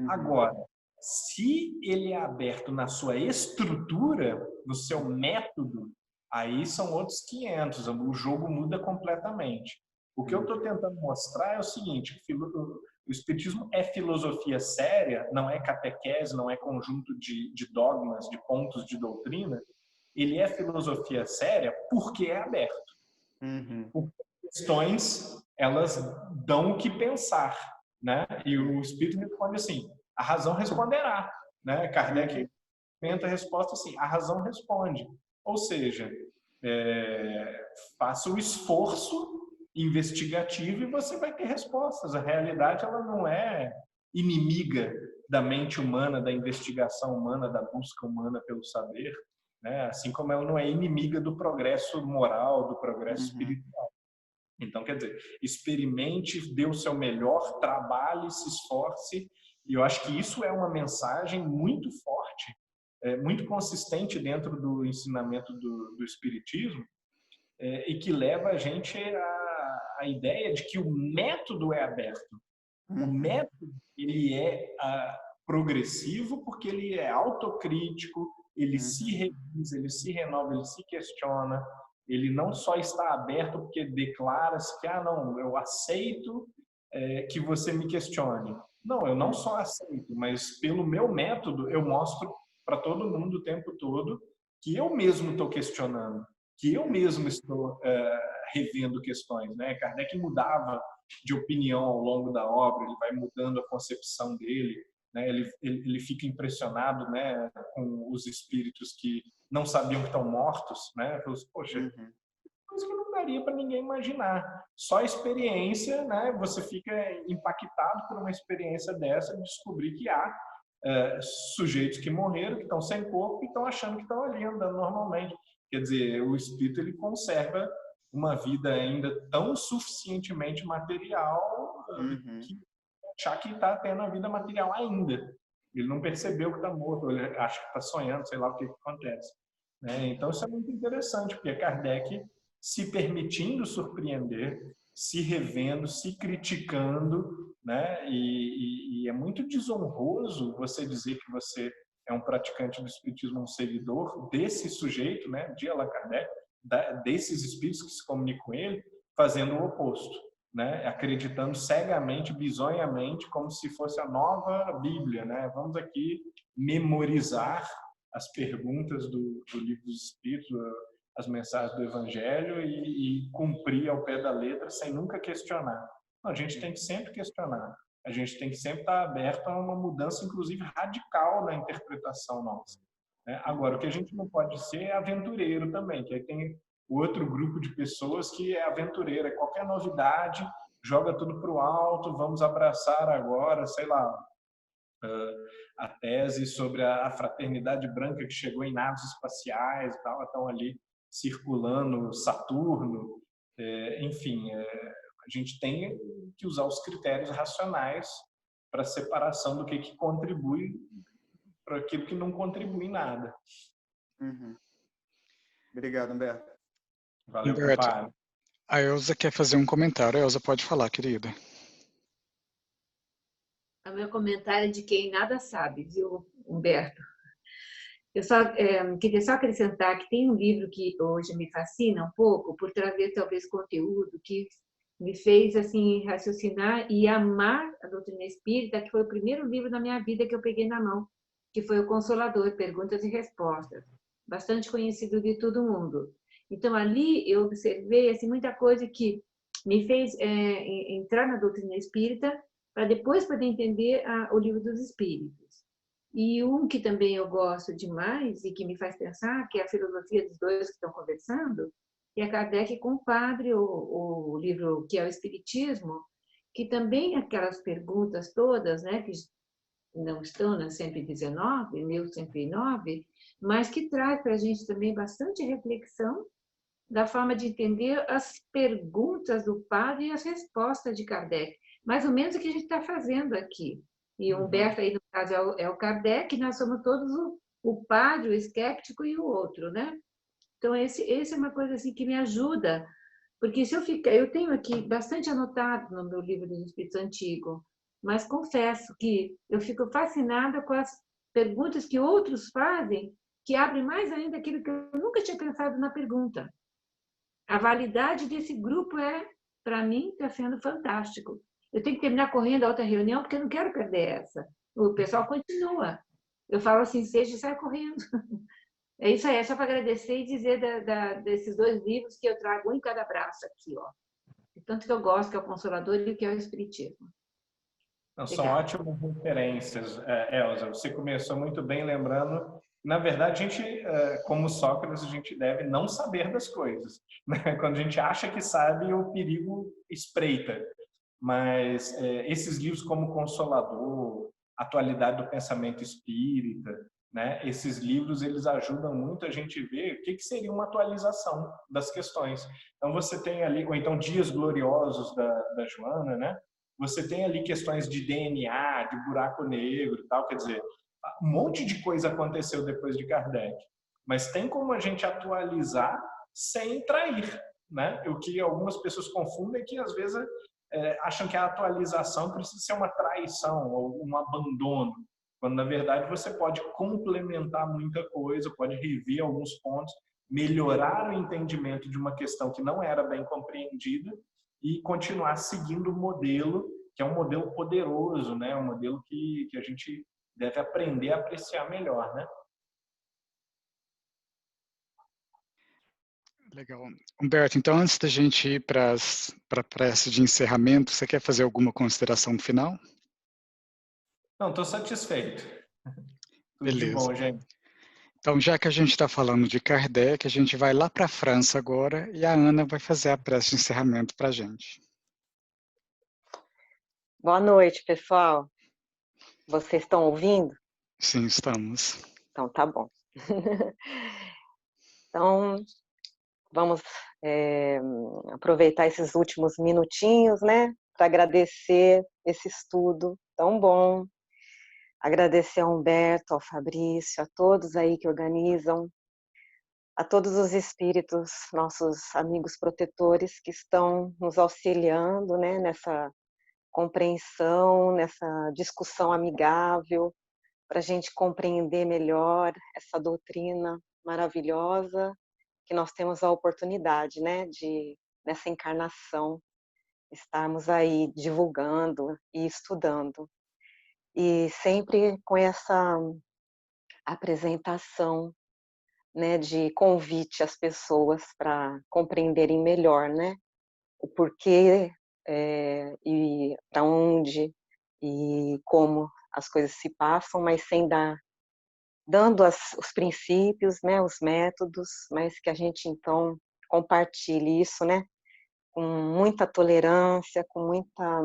Speaker 2: Agora, se ele é aberto na sua estrutura, no seu método, aí são outros 500, o jogo muda completamente. O que eu estou tentando mostrar é o seguinte: o espiritismo é filosofia séria, não é catequese, não é conjunto de dogmas, de pontos de doutrina. Ele é filosofia séria porque é aberto. Porque questões, elas dão o que pensar, né? E o espírito responde assim: a razão responderá, né? Kardec tenta a resposta assim: a razão responde. Ou seja, faça o esforço investigativo e você vai ter respostas. A realidade, ela não é inimiga da mente humana, da investigação humana, da busca humana pelo saber, né? Assim como ela não é inimiga do progresso moral, do progresso espiritual. Então, quer dizer, experimente, dê o seu melhor, trabalhe, se esforce. E eu acho que isso é uma mensagem muito forte, muito consistente dentro do ensinamento do Espiritismo, e que leva a gente à ideia de que o método é aberto. O método, ele é progressivo porque ele é autocrítico, ele se revisa, ele se renova, ele se questiona. Ele não só está aberto porque declara-se que, não, eu aceito que você me questione. Não, eu não só aceito, mas pelo meu método eu mostro para todo mundo o tempo todo que eu mesmo estou questionando, que eu mesmo estou revendo questões, né? Kardec mudava de opinião ao longo da obra, ele vai mudando a concepção dele, né? Ele fica impressionado, né, com os espíritos que não sabiam que estão mortos, né? Falou assim, poxa, coisa que não daria para ninguém imaginar. Só a experiência, né? Você fica impactado por uma experiência dessa de descobrir que há sujeitos que morreram, que estão sem corpo e estão achando que estão ali andando normalmente. Quer dizer, o espírito ele conserva uma vida ainda tão suficientemente material que achar que está tendo a vida material ainda. Ele não percebeu que está morto, ele acha que está sonhando, sei lá o que acontece. Né? Então, isso é muito interessante, porque Kardec se permitindo surpreender, se revendo, se criticando, né? E é muito desonroso você dizer que você é um praticante do espiritismo, um seguidor desse sujeito, né, de Allan Kardec, desses espíritos que se comunicam com ele, fazendo o oposto, né? Acreditando cegamente, bizonhamente, como se fosse a nova Bíblia, né? Vamos aqui memorizar as perguntas do livro dos Espíritos, as mensagens do Evangelho e cumprir ao pé da letra sem nunca questionar. Não, a gente tem que sempre questionar. A gente tem que sempre estar aberto a uma mudança, inclusive radical na interpretação nossa. Né? Agora, o que a gente não pode ser é aventureiro também, que aí tem outro grupo de pessoas que é aventureiro, é qualquer novidade, joga tudo para o alto, vamos abraçar agora, sei lá, a tese sobre a fraternidade branca que chegou em naves espaciais e tal, estão ali circulando Saturno, enfim, a gente tem que usar os critérios racionais para a separação do que contribui para aquilo que não contribui em nada.
Speaker 4: Obrigado, Humberto.
Speaker 2: Valeu,
Speaker 1: Humberto,
Speaker 2: compadre.
Speaker 1: a Elza quer fazer um comentário. A Elza pode falar, querida.
Speaker 5: O meu comentário é de quem nada sabe, viu, Humberto? Eu queria só acrescentar que tem um livro que hoje me fascina um pouco, por trazer talvez conteúdo que me fez assim raciocinar e amar a doutrina espírita, que foi o primeiro livro da minha vida que eu peguei na mão, que foi o Consolador, Perguntas e Respostas, bastante conhecido de todo mundo. Então ali eu observei assim muita coisa que me fez entrar na doutrina espírita para depois poder entender o Livro dos Espíritos. E um que também eu gosto demais e que me faz pensar, que é a filosofia dos dois que estão conversando, que é Kardec com o Padre, o livro que é o Espiritismo, que também aquelas perguntas todas, né, que não estão na 119, 1109, mas que traz para a gente também bastante reflexão da forma de entender as perguntas do padre e as respostas de Kardec. Mais ou menos o que a gente está fazendo aqui. E o Humberto, aí, no caso, é o Kardec, nós somos todos o padre, o escéptico e o outro, né? Então, esse é uma coisa assim, que me ajuda, porque se eu ficar... Eu tenho aqui bastante anotado no meu livro dos Espíritos Antigos, mas confesso que eu fico fascinada com as perguntas que outros fazem, que abrem mais ainda aquilo que eu nunca tinha pensado na pergunta. A validade desse grupo para mim, está sendo fantástico. Eu tenho que terminar correndo a outra reunião, porque eu não quero perder essa. O pessoal continua. Eu falo assim, seja e sai correndo. É isso aí, é só para agradecer e dizer desses 2 livros que eu trago um em cada braço aqui, ó. Tanto que eu gosto, que é o Consolador e que é o Espiritismo.
Speaker 2: Não, são ótimas referências, Elza. Você começou muito bem lembrando. Na verdade, a gente, como Sócrates, a gente deve não saber das coisas, né? Quando a gente acha que sabe, o perigo espreita. Mas esses livros como Consolador, Atualidade do Pensamento Espírita, né? Esses livros eles ajudam muito a gente ver o que seria uma atualização das questões. Então você tem ali, ou então Dias Gloriosos da Joana, né? Você tem ali questões de DNA, de buraco negro e tal, quer dizer, um monte de coisa aconteceu depois de Kardec, mas tem como a gente atualizar sem trair, né? O que algumas pessoas confundem é que às vezes acham que a atualização precisa ser uma traição ou um abandono, quando na verdade você pode complementar muita coisa, pode rever alguns pontos, melhorar o entendimento de uma questão que não era bem compreendida e continuar seguindo o modelo, que é um modelo poderoso, né? Um modelo que a gente deve aprender a apreciar melhor, né?
Speaker 1: Legal. Humberto, então antes da gente ir para a prece de encerramento, você quer fazer alguma consideração final?
Speaker 2: Não, estou satisfeito. Tudo de
Speaker 1: Beleza.
Speaker 2: bom, gente.
Speaker 1: Então, já que a gente está falando de Kardec, a gente vai lá para a França agora e a Ana vai fazer a prece de encerramento para a gente.
Speaker 6: Boa noite, pessoal. Vocês estão ouvindo?
Speaker 1: Sim, estamos.
Speaker 6: Então, tá bom. Então, vamos aproveitar esses últimos minutinhos, né, para agradecer esse estudo tão bom. Agradecer ao Humberto, ao Fabrício, a todos aí que organizam, a todos os espíritos, nossos amigos protetores que estão nos auxiliando, né, nessa compreensão, nessa discussão amigável, para a gente compreender melhor essa doutrina maravilhosa que nós temos a oportunidade, né, de, nessa encarnação, estarmos aí divulgando e estudando. E sempre com essa apresentação, né, de convite às pessoas para compreenderem melhor, né, o porquê e para onde e como as coisas se passam, mas sem dando os princípios, né, os métodos, mas que a gente então compartilhe isso, né, com muita tolerância, com muita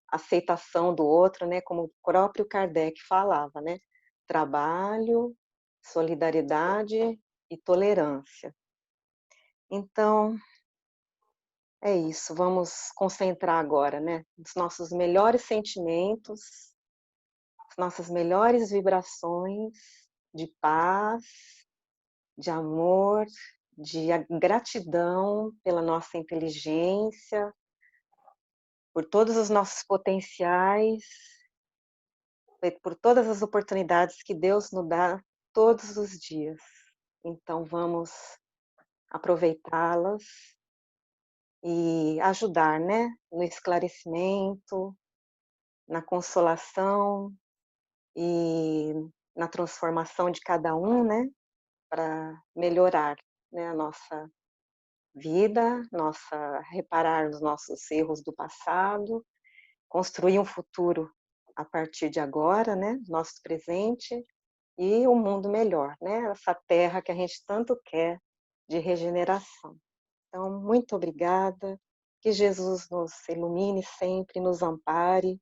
Speaker 6: aceitação do outro, né, como o próprio Kardec falava, né, trabalho, solidariedade e tolerância. Então, é isso, vamos concentrar agora, né, nos nossos melhores sentimentos, as nossas melhores vibrações de paz, de amor, de gratidão pela nossa inteligência, por todos os nossos potenciais, por todas as oportunidades que Deus nos dá todos os dias. Então vamos aproveitá-las e ajudar, né, no esclarecimento, na consolação e na transformação de cada um, né, para melhorar, né, a nossa vida, reparar os nossos erros do passado, construir um futuro a partir de agora, né, nosso presente e um mundo melhor, né, essa terra que a gente tanto quer de regeneração. Então, muito obrigada, que Jesus nos ilumine sempre, nos ampare,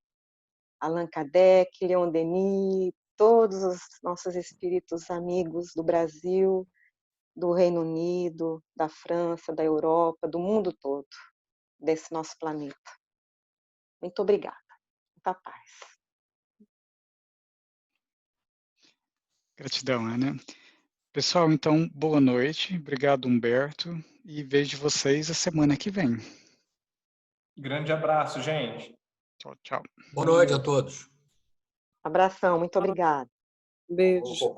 Speaker 6: Allan Kardec, Leon Denis, todos os nossos espíritos amigos do Brasil, do Reino Unido, da França, da Europa, do mundo todo, desse nosso planeta. Muito obrigada. Muita paz.
Speaker 1: Gratidão, Ana. Pessoal, então, boa noite. Obrigado, Humberto. E vejo vocês a semana que vem.
Speaker 2: Grande abraço, gente.
Speaker 1: Tchau, tchau.
Speaker 7: Boa noite a todos.
Speaker 6: Abração, muito obrigada.
Speaker 8: Beijo.